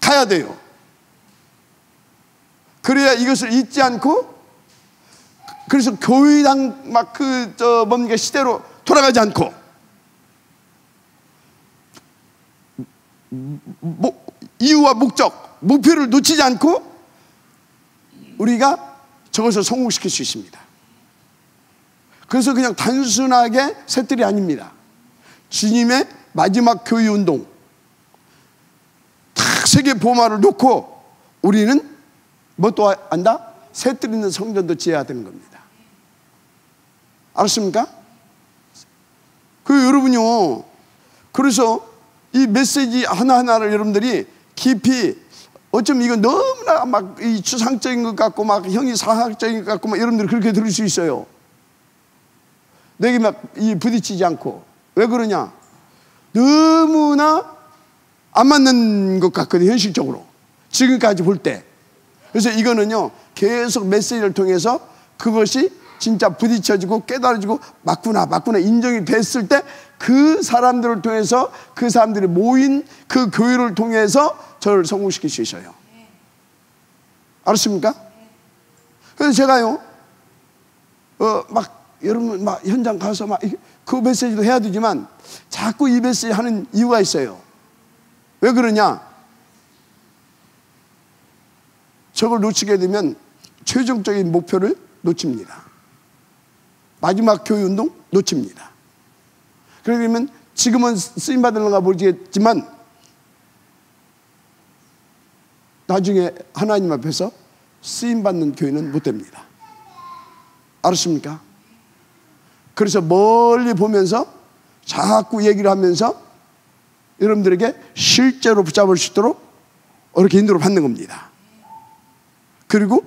S1: 가야 돼요. 그래야 이것을 잊지 않고, 그래서 교회당 막 뭔가 시대로 돌아가지 않고, 이유와 목적, 목표를 놓치지 않고 우리가 저것을 성공시킬 수 있습니다. 그래서 그냥 단순하게 새들이 아닙니다. 주님의 마지막 교회 운동, 탁 세계 복음화를 놓고 우리는 뭐 또 안다? 새들 있는 성전도 지어야 되는 겁니다. 알았습니까? 여러분요, 그래서 이 메시지 하나하나를 여러분들이 깊이, 어쩌면 이건 너무나 막 이 추상적인 것 같고 막 형이 사학적인 것 같고 막 여러분들이 그렇게 들을 수 있어요. 내게 막 부딪히지 않고. 왜 그러냐? 너무나 안 맞는 것 같거든요, 현실적으로. 지금까지 볼 때. 그래서 이거는요, 계속 메시지를 통해서 그것이 진짜 부딪혀지고 깨달아지고 맞구나 인정이 됐을 때 그 사람들을 통해서, 그 사람들이 모인 그 교회를 통해서 저를 성공시킬 수 있어요. 알았습니까? 그래서 제가요, 막 여러분 막 현장 가서 막 그 메시지도 해야 되지만 자꾸 이 메시지 하는 이유가 있어요. 왜 그러냐? 저걸 놓치게 되면 최종적인 목표를 놓칩니다. 마지막 교회 운동 놓칩니다. 그러면 지금은 쓰임받을런가 모르겠지만 나중에 하나님 앞에서 쓰임받는 교회는 못 됩니다. 알았습니까? 그래서 멀리 보면서 자꾸 얘기를 하면서 여러분들에게 실제로 붙잡을 수 있도록 이렇게 인도를 받는 겁니다. 그리고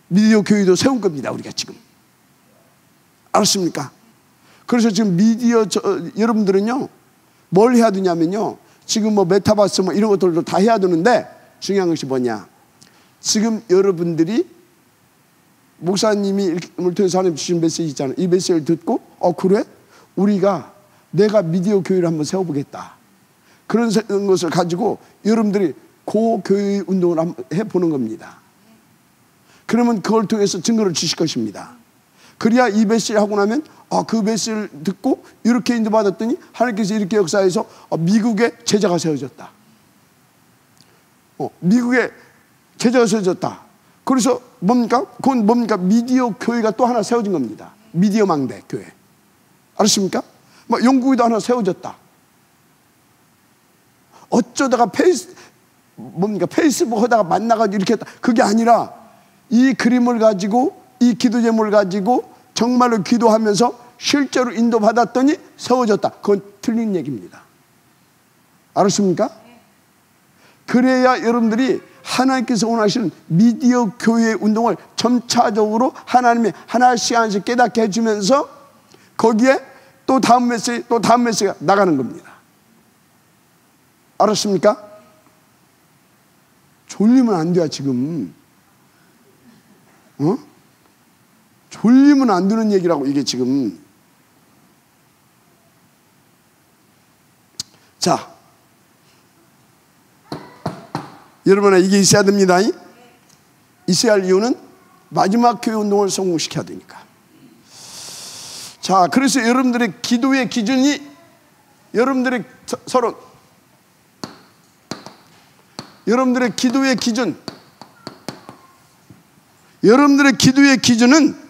S1: 미디어 교회도 세운 겁니다, 우리가 지금. 알았습니까? 그래서 지금 미디어 여러분들은요, 뭘 해야 되냐면요, 지금 뭐 메타버스 뭐 이런 것들도 다 해야 되는데 중요한 것이 뭐냐? 지금 여러분들이 목사님이 을 통해서 하나님 주신 메시지 있잖아요. 이 메시지를 듣고 그래? 내가 미디어 교회를 한번 세워보겠다. 그런 것을 가지고 여러분들이 고교회 운동을 한번 해보는 겁니다. 그러면 그걸 통해서 증거를 주실 것입니다. 그래야 이 메시지를 하고 나면 그 메시지를 듣고 이렇게 인도받았더니 하나님께서 이렇게 역사해서 미국에 제자가 세워졌다. 미국에 제자가 세워졌다. 그래서 뭡니까? 그건 뭡니까? 미디어 교회가 또 하나 세워진 겁니다. 미디어 망대 교회. 알았습니까? 영국에도 하나 세워졌다. 어쩌다가 페이스북 하다가 만나가지고 이렇게 했다. 그게 아니라 이 그림을 가지고 이 기도 제목을 가지고 정말로 기도하면서 실제로 인도받았더니 세워졌다. 그건 틀린 얘기입니다. 알았습니까? 그래야 여러분들이 하나님께서 원하시는 미디어 교회 운동을 점차적으로 하나님이 하나씩 하나씩 깨닫게 해주면서 거기에 또 다음 메시지 또 다음 메시지가 나가는 겁니다. 알았습니까? 졸리면 안 돼요 지금. 졸리면 안 되는 얘기라고 이게 지금. 자, 여러분아 이게 있어야 됩니다. 있어야 할 이유는 마지막 교회 운동을 성공시켜야 되니까. 자, 그래서 여러분들의 기도의 기준이 여러분들의 서론, 여러분들의 기도의 기준, 여러분들의 기도의 기준은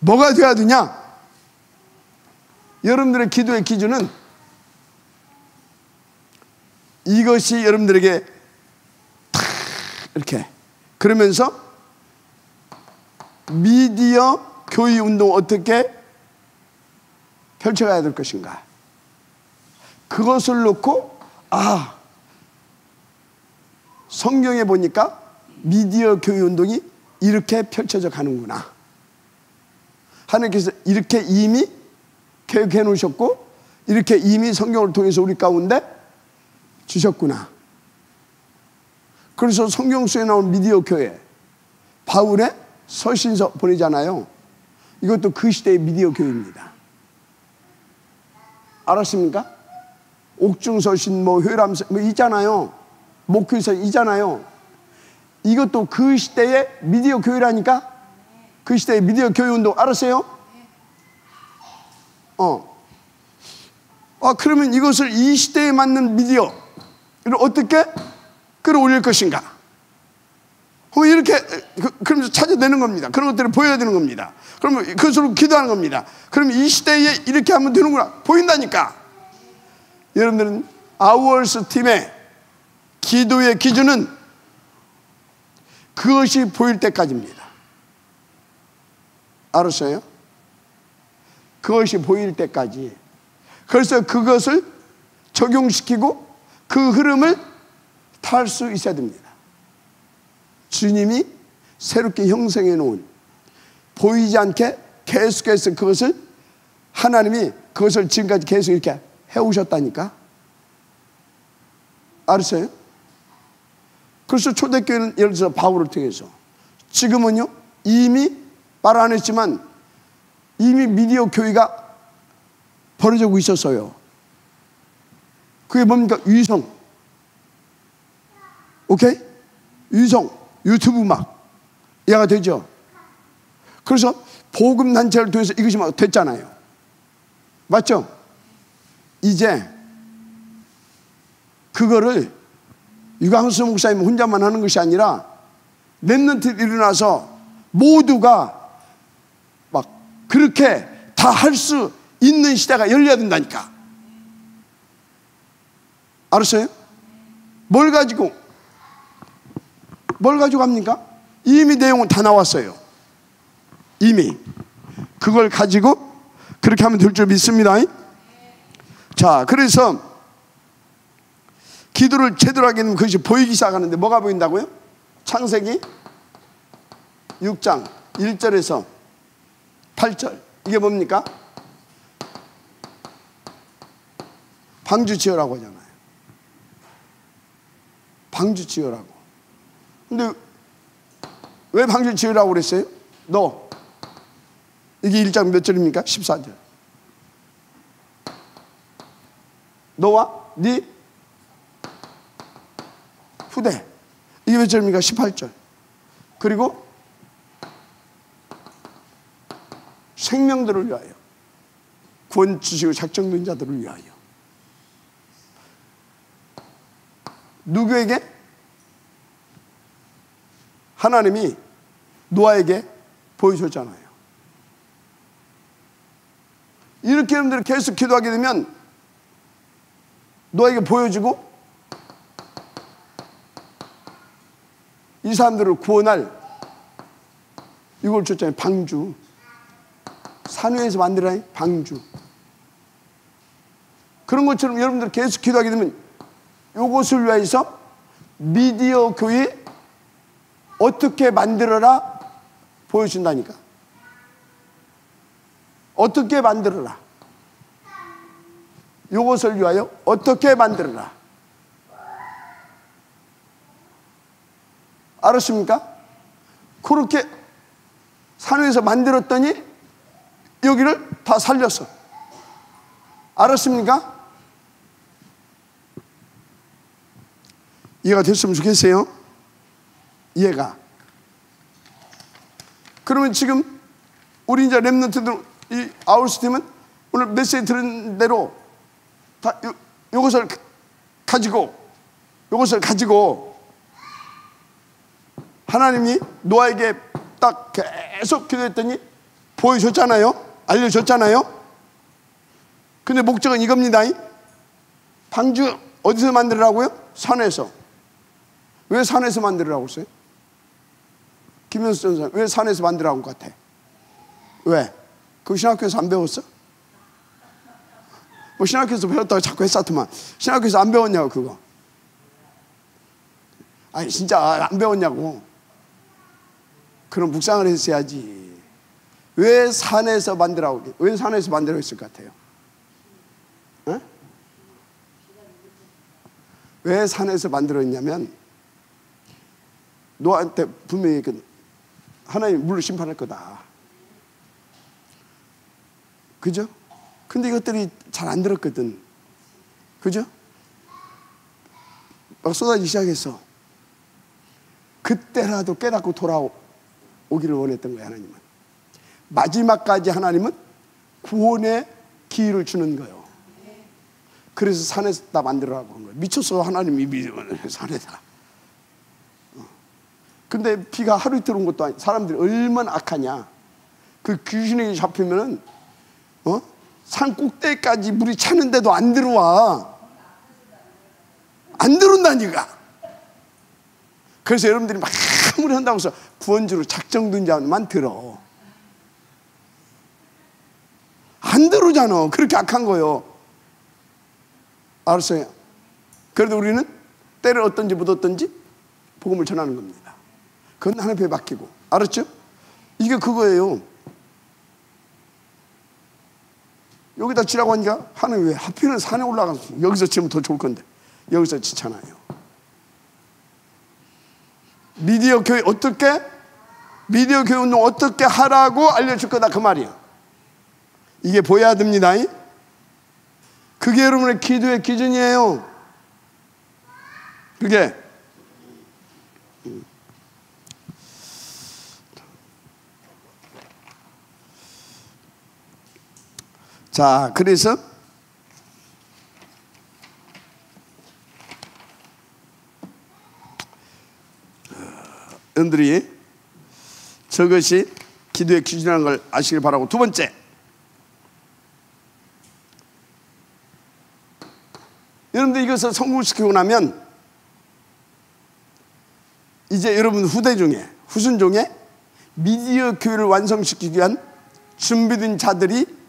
S1: 뭐가 되어야 되냐? 여러분들의 기도의 기준은 이것이 여러분들에게 탁 이렇게 그러면서 미디어 교회 운동 어떻게 펼쳐가야 될 것인가? 그것을 놓고 성경에 보니까 미디어 교회 운동이 이렇게 펼쳐져 가는구나. 하나님께서 이렇게 이미 계획해 놓으셨고 이렇게 이미 성경을 통해서 우리 가운데 주셨구나. 그래서 성경 속에 나온 미디어 교회 바울의 서신서 보내잖아요. 이것도 그 시대의 미디어 교회입니다. 알았습니까? 옥중서신 회람서 있잖아요. 목회서 있잖아요. 이것도 그 시대의 미디어 교회라니까. 그 시대의 미디어 교회 운동 알았어요? 그러면 이것을 이 시대에 맞는 미디어를 어떻게 끌어올릴 것인가? 이렇게 그러면서 찾아내는 겁니다. 그런 것들을 보여야 되는 겁니다. 그러면 그것으로 기도하는 겁니다. 그러면 이 시대에 이렇게 하면 되는구나 보인다니까. 여러분들은 아워스 팀의 기도의 기준은 그것이 보일 때까지입니다. 알았어요? 그것이 보일 때까지. 그래서 그것을 적용시키고 그 흐름을 탈 수 있어야 됩니다. 주님이 새롭게 형성해 놓은 보이지 않게 계속해서 그것을 하나님이 그것을 지금까지 계속 이렇게 해오셨다니까. 알았어요? 그래서 초대교회는 예를 들어서 바울을 통해서 지금은요 이미 말 안 했지만 이미 미디어 교회가 벌어지고 있었어요. 그게 뭡니까? 위성. 오케이? 위성, 유튜브 막 이해가 되죠? 그래서 복음단체를 통해서 이것이 막 됐잖아요. 맞죠? 이제 그거를 유광수 목사님 혼자만 하는 것이 아니라 랩런트 일어나서 모두가 막 그렇게 다 할 수 있는 시대가 열려야 된다니까. 알았어요? 뭘 가지고 합니까? 이미 내용은 다 나왔어요. 이미 그걸 가지고 그렇게 하면 될 줄 믿습니다. 자, 그래서 기도를 제대로 하게 되면 그것이 보이기 시작하는데 뭐가 보인다고요? 창세기 6장 1절에서 8절 이게 뭡니까? 방주 지으라고 하잖아요. 방주 지으라고. 근데 왜 방주 지으라고 그랬어요? 너 이게 1장 몇 절입니까? 14절. 너와 네 후대. 이게 몇 절입니까? 18절. 그리고 생명들을 위하여, 구원 주시고 작정된 자들을 위하여. 누구에게? 하나님이 노아에게 보여줬잖아요. 이렇게 여러분들이 계속 기도하게 되면 노아에게 보여주고 이 사람들을 구원할 이걸 줬잖아요. 방주. 산 위에서 만들어낸 방주. 그런 것처럼 여러분들 계속 기도하게 되면 이것을 위해서 미디어 교회 어떻게 만들어라 보여준다니까. 어떻게 만들어라. 이것을 위하여 어떻게 만들어라. 알았습니까? 그렇게 산 위에서 만들었더니 여기를 다 살렸어. 알았습니까? 이해가 됐으면 좋겠어요. 이해가. 그러면 지금 우리 이제 렘넌트들, 이 아울스 팀은 오늘 메시지 들은 대로 다 요것을 가지고 하나님이 노아에게 딱 계속 기도했더니 보여줬잖아요. 알려줬잖아요. 근데 목적은 이겁니다. 방주 어디서 만들으라고요? 산에서. 왜 산에서 만들으라고 했어요? 김현수 전사 왜 산에서 만들으라고 같아? 왜? 그거 신학교에서 안 배웠어? 뭐 신학교에서 배웠다고 자꾸 했었더만 신학교에서 안 배웠냐고 그거. 아니 진짜 안 배웠냐고. 그럼 묵상을 했어야지. 왜 산에서 만들라고? 왜 산에서 만들어 있을 것 같아요? 어? 왜 산에서 만들어 있냐면 노아한테 분명히 하나님 물로 심판할 거다. 그죠? 근데 이것들이 잘 안 들었거든. 그죠? 막 쏟아지기 시작했어. 그때라도 깨닫고 돌아오기를 원했던 거야, 하나님은. 마지막까지 하나님은 구원의 기회를 주는 거예요. 그래서 산에다 만들어라고 한 거예요. 미쳤어, 하나님이 산에다. 근데 비가 하루 이틀 온 것도 아니고 사람들이 얼마나 악하냐. 그 귀신에게 잡히면은 산 꼭대기까지 물이 차는데도 안 들어와. 안 들어온다니까. 그래서 여러분들이 막 물이 한다고 해서 구원주로 작정된 자만 들어. 안 들어오잖아. 그렇게 악한 거요. 알았어요? 그래도 우리는 때를 어떤지 못 어떤지 복음을 전하는 겁니다. 그건 하나님께 맡기고. 알았죠? 이게 그거예요. 여기다 치라고 하니까 하나님 왜 하필은 산에 올라가서 여기서 치면 더 좋을 건데 여기서 치잖아요. 미디어 교회 어떻게? 미디어 교회 운동 어떻게 하라고 알려줄 거다 그 말이야. 이게 보여야 됩니다. 그게 여러분의 기도의 기준이에요. 그게 자, 그래서 여러분들이 저것이 기도의 기준이라는 걸 아시길 바라고, 두 번째, 여러분들 이것을 성공시키고 나면 이제 여러분 후순 중에 미디어 교회를 완성시키기 위한 준비된 자들이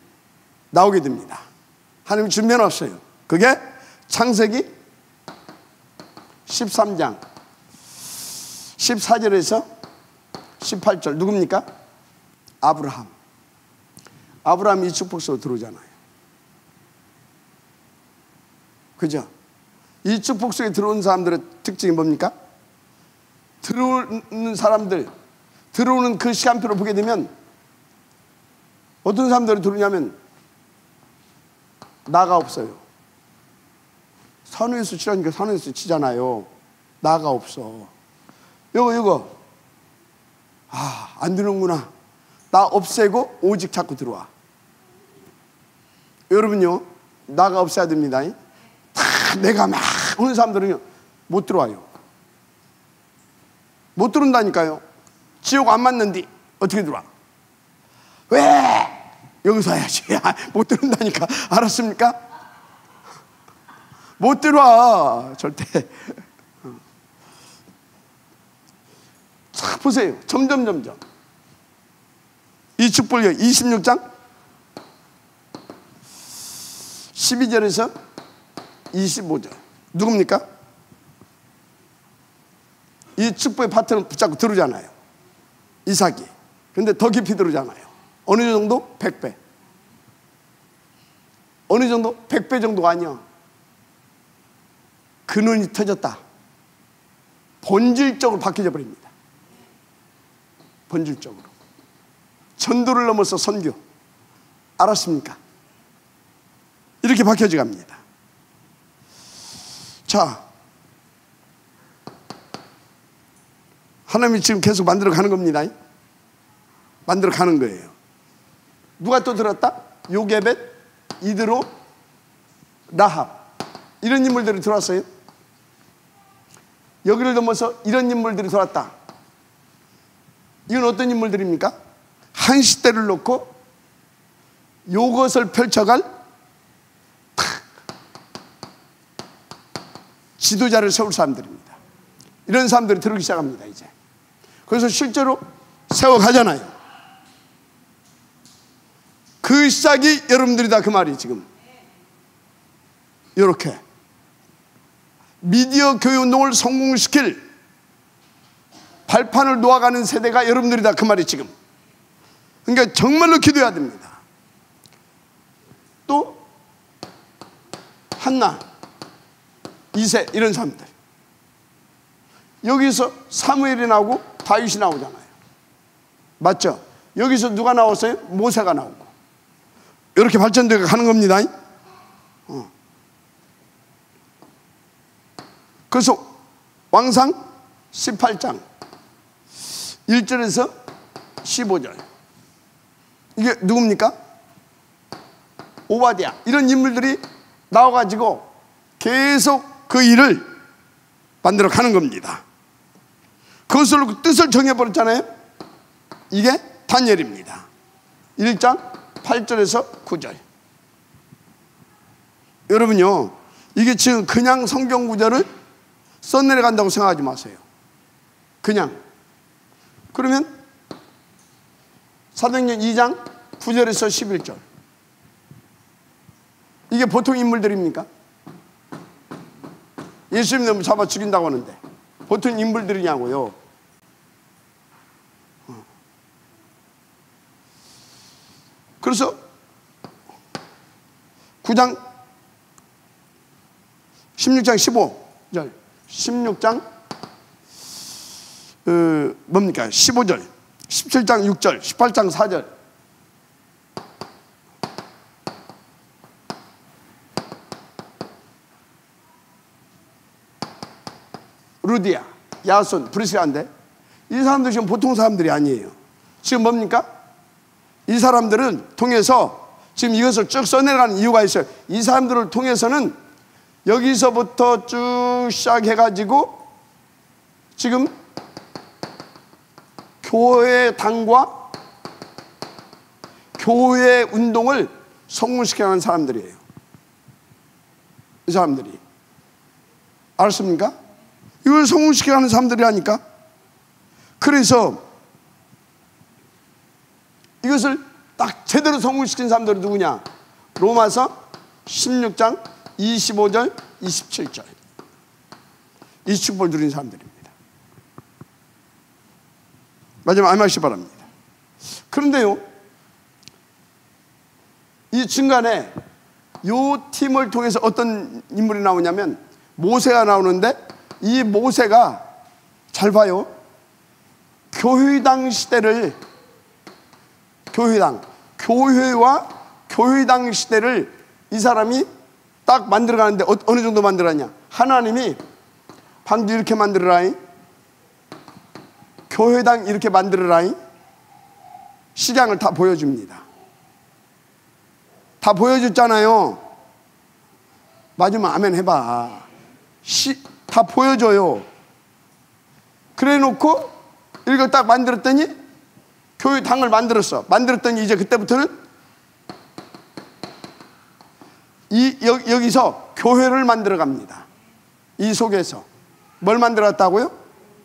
S1: 나오게 됩니다. 하나님 준비해놨어요. 그게 창세기 13장 14절에서 18절 누굽니까? 아브라함이 이 축복 속으로 들어오잖아요. 그죠? 이 축복 속에 들어온 사람들의 특징이 뭡니까? 들어오는 사람들, 들어오는 그 시간표를 보게 되면 어떤 사람들이 들어오냐면 나가 없어요. 산에서 치라니까 산에서 치잖아요. 나가 없어. 요거 안 되는구나. 나 없애고 오직 자꾸 들어와. 여러분요, 나가 없애야 됩니다. 다 내가 막 오는 사람들은요 못 들어와요. 못 들어온다니까요. 지옥 안 맞는디 어떻게 들어와? 왜? 여기서 해야지. 못 들어온다니까. 알았습니까? 못 들어와 절대. 자, 보세요. 점점 이 축복력 26장 12절에서 25절 누굽니까? 이 축복의 파트는 붙잡고 들어오잖아요. 이삭이. 근데 더 깊이 들어오잖아요. 어느 정도? 100배. 어느 정도? 100배 정도가 아니야. 근원이 터졌다. 본질적으로 바뀌어 버립니다. 본질적으로. 전도를 넘어서 선교. 알았습니까? 이렇게 바뀌어져 갑니다. 자, 하나님이 지금 계속 만들어 가는 겁니다. 만들어 가는 거예요. 누가 또 들었다? 요게벳, 이드로, 라합. 이런 인물들이 들어왔어요. 여기를 넘어서 이런 인물들이 들어왔다. 이건 어떤 인물들입니까? 한 시대를 놓고 요것을 펼쳐갈 지도자를 세울 사람들입니다. 이런 사람들이 들어오기 시작합니다. 이제 그래서 실제로 세워가잖아요. 그 시작이 여러분들이다 그 말이. 지금 이렇게 미디어 교육운동을 성공시킬 발판을 놓아가는 세대가 여러분들이다 그 말이. 지금 그러니까 정말로 기도해야 됩니다. 또 한나, 이세 이런 사람들. 여기서 사무엘이 나오고 다윗이 나오잖아요. 맞죠? 여기서 누가 나왔어요? 모세가 나오고. 이렇게 발전되어 가는 겁니다. 그래서 왕상 18장 1절에서 15절 이게 누굽니까? 오바댜 이런 인물들이 나와가지고 계속 그 일을 만들어 가는 겁니다. 그것을 뜻을 정해버렸잖아요. 이게 다니엘입니다. 1장 8절에서 9절. 여러분요, 이게 지금 그냥 성경 구절을 써내려간다고 생각하지 마세요. 그냥. 그러면 사도행전 2장 9절에서 11절 이게 보통 인물들입니까? 예수님 너무 잡아 죽인다고 하는데 보통 인물들이냐고요. 그래서 9장 16장 15절 16장 뭡니까? 15절 17장 6절 18장 4절 루디아, 야손, 브리스가인데 이 사람들 지금 보통 사람들이 아니에요. 지금 뭡니까? 이 사람들은 통해서 지금 이것을 쭉 써내려가는 이유가 있어요. 이 사람들을 통해서는 여기서부터 쭉 시작해가지고 지금 교회 당과 교회 운동을 성공시켜가는 사람들이에요. 이 사람들이. 알았습니까? 이걸 성공시켜가는 사람들이라니까. 그래서 이것을 딱 제대로 성공시킨 사람들이 누구냐? 로마서 16장 25절 27절 이 축복을 누린 사람들입니다. 마지막 알마시 바랍니다. 그런데요, 이 중간에 이 팀을 통해서 어떤 인물이 나오냐면 모세가 나오는데 이 모세가 잘 봐요. 교회당 시대를 교회와 교회당 시대를 이 사람이 딱 만들어가는데 어느 정도 만들었냐? 하나님이 반도 이렇게 만들어라잉. 교회당 이렇게 만들어라잉. 식양을 다 보여줍니다. 다 보여줬잖아요. 맞으면 아멘 해봐. 다 보여줘요. 그래 놓고 이거 딱 만들었더니, 교회당을 만들었더니 이제 그때부터는 여기서 교회를 만들어 갑니다. 이 속에서 뭘 만들어 갔다고요?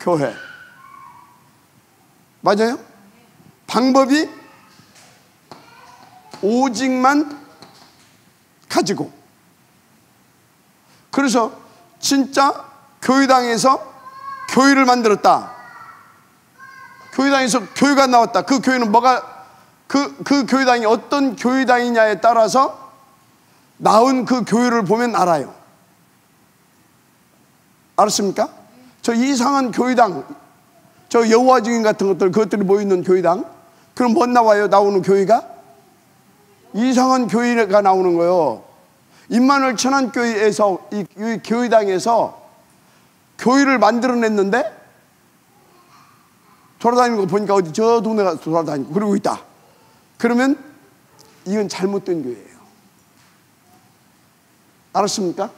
S1: 교회. 맞아요? 방법이 오직만 가지고. 그래서 진짜 교회당에서 교회를 만들었다. 교회당에서 교회가 나왔다. 그 교회는 뭐가, 그 교회당이 어떤 교회당이냐에 따라서 나온 그 교회를 보면 알아요. 알았습니까? 저 이상한 교회당, 저 여호와 증인 같은 것들, 그것들이 모이는 교회당, 그럼 뭐 나와요? 나오는 교회가? 이상한 교회가 나오는 거예요. 임마누엘 천안교회에서, 이 교회당에서 교회를 만들어냈는데, 돌아다니는 거 보니까 어디 저 동네가 돌아다니고 그러고 있다. 그러면 이건 잘못된 교회예요. 알았습니까?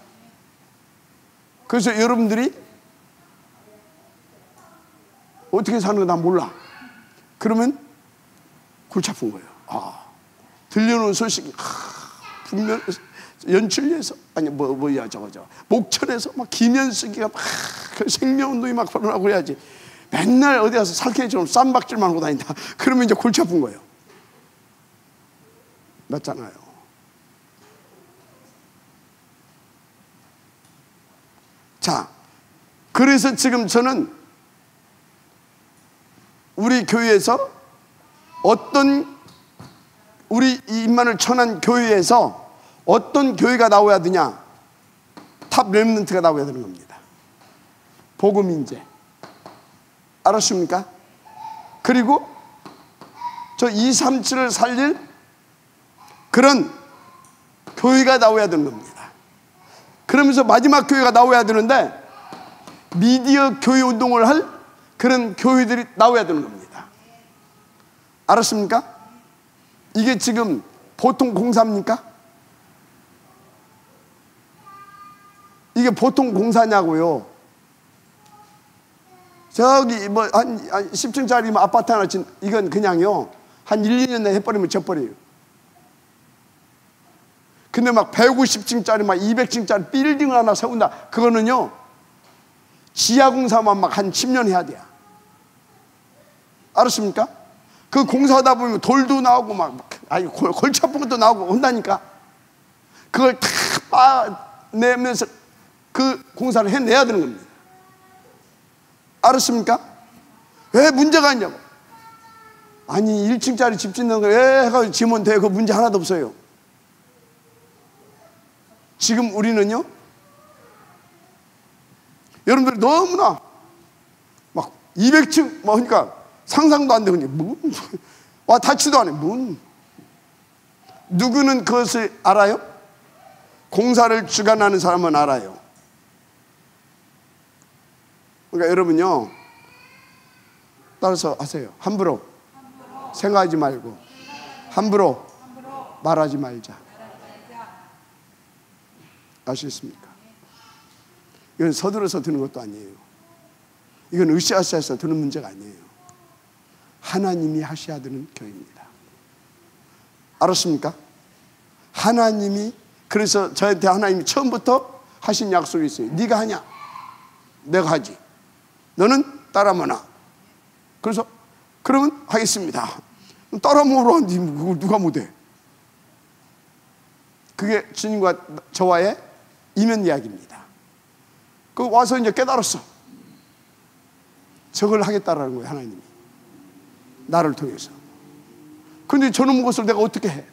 S1: 그래서 여러분들이 어떻게 사는 거 나 몰라. 그러면 골치 아픈 거예요. 들려오는 소식이 분명 연출리에서, 아니 뭐야 저거 목천에서 막 김현숙이가 막 생명운동이 막 벌어나고 그래야지. 맨날 어디 가서 살쾡이처럼 쌈박질만 하고 다닌다. 그러면 이제 골치 아픈 거예요. 맞잖아요. 자, 그래서 지금 저는 우리 교회에서 우리 임마누엘 천안 교회에서 어떤 교회가 나와야 되냐? 탑 렘넌트가 나와야 되는 겁니다. 복음인재. 알았습니까? 그리고 저 237을 살릴 그런 교회가 나와야 되는 겁니다. 그러면서 마지막 교회가 나와야 되는데, 미디어 교회 운동을 할 그런 교회들이 나와야 되는 겁니다. 알았습니까? 이게 지금 보통 공사입니까? 이게 보통 공사냐고요. 저기 뭐 한 10층짜리 아파트 하나 진, 이건 그냥요 한 1, 2년 내에 해버리면 져버려요. 근데 막 150층짜리 막 200층짜리 빌딩을 하나 세운다. 그거는요 지하 공사만 막 한 10년 해야 돼요. 알았습니까? 그 공사하다 보면 돌도 나오고 막 골치 아픈 것도 나오고 한다니까. 그걸 다 빠내면서 그 공사를 해내야 되는 겁니다. 알았습니까? 왜 문제가 있냐고. 아니 1층짜리 집 짓는 거 왜 해가지고 지면 돼. 그 문제 하나도 없어요. 지금 우리는요, 여러분들이 너무나 막 200층 뭐 하니까 상상도 안 되거든요. 와 닿지도 않아요. 누구는 그것을 알아요? 공사를 주관하는 사람은 알아요. 그러니까 여러분요, 따라서 하세요. 함부로 생각하지 말고 함부로 말하지 말자. 아시겠습니까? 이건 서둘러서 드는 것도 아니에요. 이건 으쌰으쌰해서 드는 문제가 아니에요. 하나님이 하셔야 되는 교회입니다. 알았습니까? 하나님이, 그래서 저한테 하나님이 처음부터 하신 약속이 있어요. 네가 하냐? 내가 하지. 너는 따라 먹나? 그래서 그러면 하겠습니다. 따라 먹으러 누가 못해? 그게 주님과 저와의 이면 이야기입니다. 그 와서 이제 깨달았어. 저걸 하겠다라는 거예요, 하나님이. 나를 통해서. 근데 저놈 것을 내가 어떻게 해?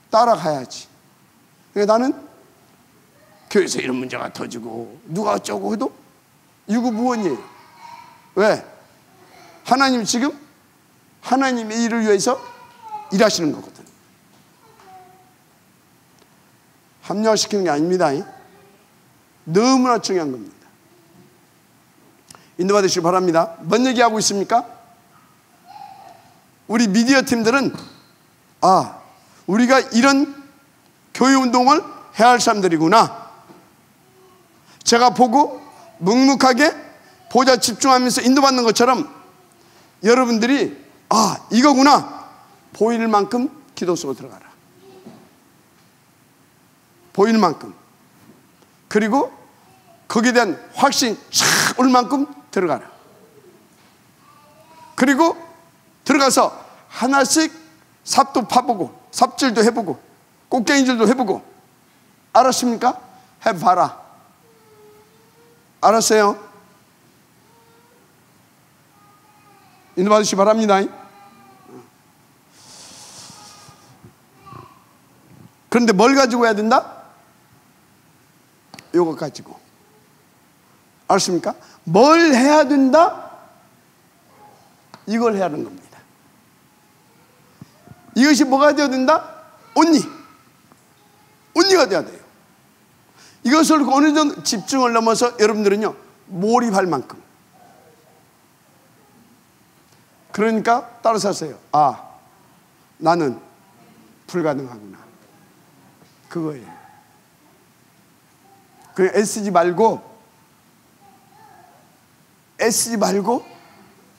S1: 따라가야지. 그러니까 나는 교회에서 이런 문제가 터지고 누가 어쩌고 해도 유구무원이에요. 왜? 하나님 지금 하나님의 일을 위해서 일하시는 거거든. 합리화시키는 게 아닙니다. 너무나 중요한 겁니다. 인도받으시기 바랍니다. 뭔 얘기하고 있습니까? 우리 미디어 팀들은 우리가 이런 교회운동을 해야 할 사람들이구나. 제가 보고 묵묵하게 보좌 집중하면서 인도받는 것처럼 여러분들이 이거구나 보일 만큼 기도 속으로 들어가라. 보일 만큼. 그리고 거기에 대한 확신이 쫙 올 만큼 들어가라. 그리고 들어가서 하나씩 삽도 파보고 삽질도 해보고 꽃갱이질도 해보고. 알았습니까? 해봐라. 알았어요? 인도받으시기 바랍니다. 그런데 뭘 가지고 해야 된다? 요거 가지고. 알았습니까? 뭘 해야 된다? 이걸 해야 하는 겁니다. 이것이 뭐가 되어야 된다? 온리가 되어야 돼요. 이것을 어느 정도 집중을 넘어서 여러분들은요 몰입할 만큼. 그러니까 따라서 하세요. 나는 불가능하구나. 그거예요. 그냥 애쓰지 말고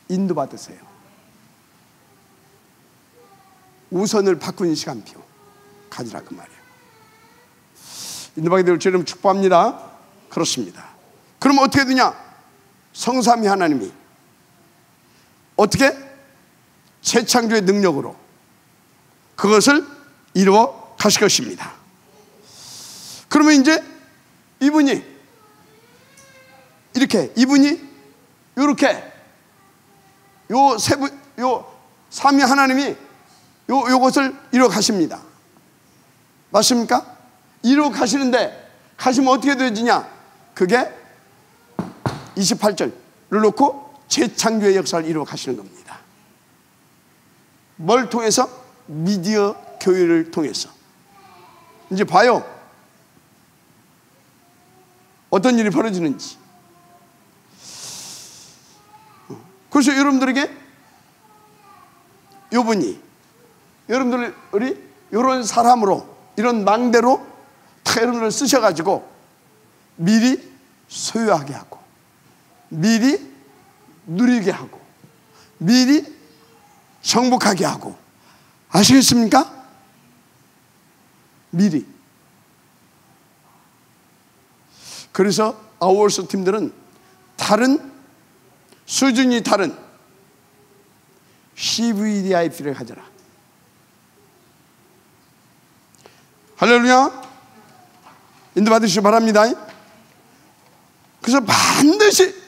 S1: 인도받으세요. 우선을 바꾸는 시간표 가지라 그 말이에요. 인도받게 될 주님 축복합니다. 그렇습니다. 그럼 어떻게 되냐? 성삼위 하나님이 어떻게? 재창조의 능력으로 그것을 이루어 가실 것입니다. 그러면 이제 이분이 이렇게 요 삼위 하나님이 요것을 이루어 가십니다. 맞습니까? 이루어 가시는데 가시면 어떻게 되어지냐? 그게 28절을 놓고 재창조의 역사를 이루어 가시는 겁니다. 뭘 통해서? 미디어 교회를 통해서. 이제 봐요. 어떤 일이 벌어지는지. 그래서 여러분들에게 요분이 여러분들이 이런 사람으로 이런 망대로 다 여러분들을 쓰셔가지고 미리 소유하게 하고 미리 누리게 하고 미리 정복하게 하고. 아시겠습니까? 미리. 그래서 아워스 팀들은 다른 수준이 다른 CVDIP를 가져라. 할렐루야. 인도받으시기 바랍니다. 그래서 반드시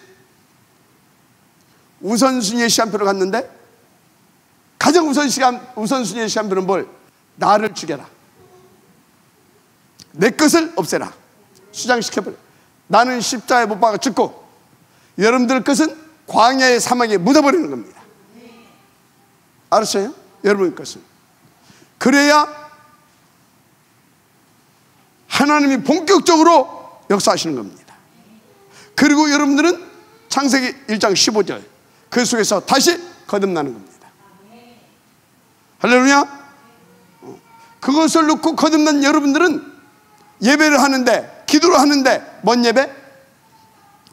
S1: 우선순위의 시간표를 갔는데 가장 우선순위의 시간표는 뭘? 나를 죽여라. 내 것을 없애라. 수장시켜버려. 나는 십자가에 못 박아 죽고 여러분들 것은 광야의 사막에 묻어버리는 겁니다. 알았어요? 여러분 것은. 그래야 하나님이 본격적으로 역사하시는 겁니다. 그리고 여러분들은 창세기 1장 15절 그 속에서 다시 거듭나는 겁니다. 할렐루야. 그것을 놓고 거듭난 여러분들은 예배를 하는데, 기도를 하는데 뭔 예배?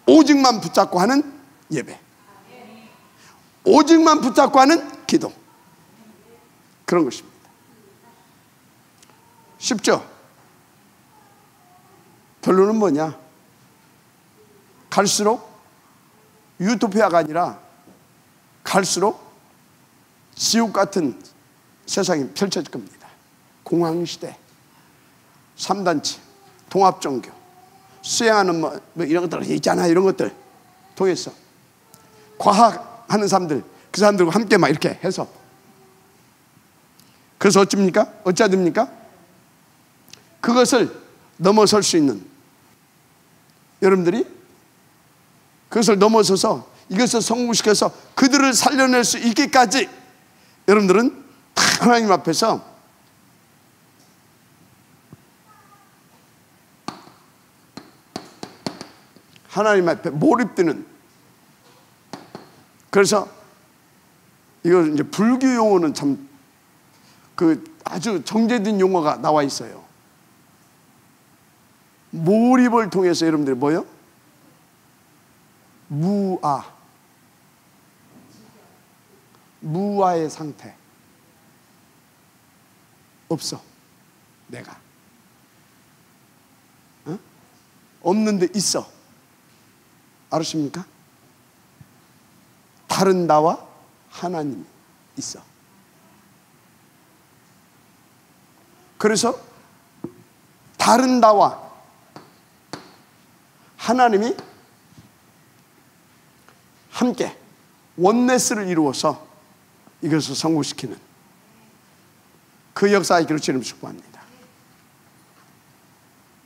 S1: 오직만 붙잡고 하는 예배, 오직만 붙잡고 하는 기도, 그런 것입니다. 쉽죠? 결론은 뭐냐? 갈수록 유토피아가 아니라 갈수록 지옥 같은 세상이 펼쳐질 겁니다. 공황시대, 3단체, 통합종교, 수행하는 뭐 이런 것들 있잖아. 이런 것들 통해서 과학하는 사람들, 그 사람들과 함께 막 이렇게 해서, 그래서 어찌합니까? 어찌해야 됩니까? 그것을 넘어설 수 있는 여러분들이, 그것을 넘어서서 이것을 성공시켜서 그들을 살려낼 수 있기까지 여러분들은 하나님 앞에서 하나님 앞에 몰입되는 그래서 이거 이제 불교 용어는 참 아주 정제된 용어가 나와 있어요. 몰입을 통해서 여러분들이 뭐요? 무아의 상태. 없어. 내가 없는데 있어. 알으십니까? 다른 나와 하나님이 있어. 그래서 다른 나와 하나님이 함께 원네스를 이루어서 이것을 성공시키는 그 역사의 길을 주님 축복합니다.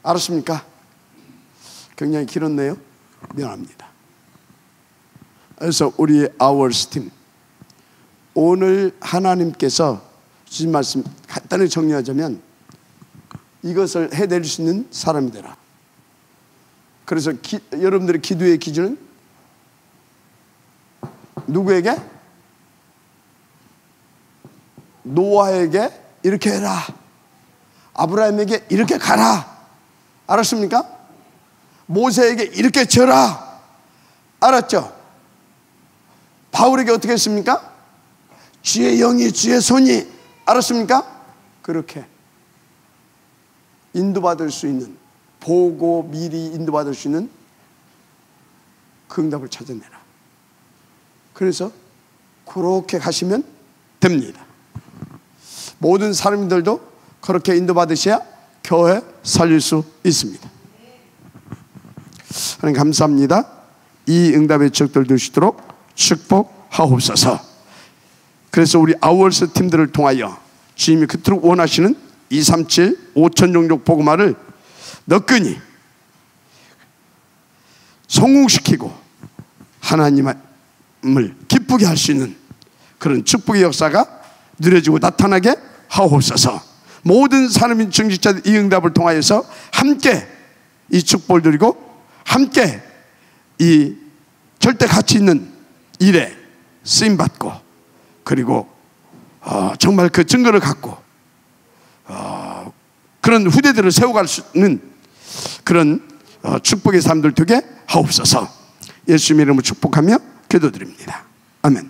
S1: 알았습니까? 굉장히 길었네요. 미안합니다. 그래서 우리 아워스 팀, 오늘 하나님께서 주신 말씀 간단히 정리하자면 이것을 해낼 수 있는 사람이 되라. 그래서 여러분들의 기도의 기준은 누구에게? 노아에게 이렇게 해라. 아브라함에게 이렇게 가라. 알았습니까? 모세에게 이렇게 져라. 알았죠? 바울에게 어떻게 했습니까? 주의 영이 주의 손이. 알았습니까? 그렇게 인도받을 수 있는, 보고 미리 인도받을 수 있는 그 응답을 찾아내라. 그래서 그렇게 가시면 됩니다. 모든 사람들도 그렇게 인도받으셔야 교회 살릴 수 있습니다. 하나님 감사합니다. 이 응답의 적들 되시도록 축복하옵소서. 그래서 우리 아워스 팀들을 통하여 주님이 그토록 원하시는 237 5천 종족 복음화를 너끈히 성공시키고 하나님을 기쁘게 할 수 있는 그런 축복의 역사가 누려지고 나타나게 하옵소서. 모든 사람인 중직자들 이 응답을 통하여서 함께 이 축복을 누리고 함께 이 절대 가치 있는 일에 쓰임받고, 그리고 정말 그 증거를 갖고 그런 후대들을 세워갈 수 있는 그런 축복의 삶들 되게 하옵소서. 예수님의 이름으로 축복하며 기도드립니다. 아멘.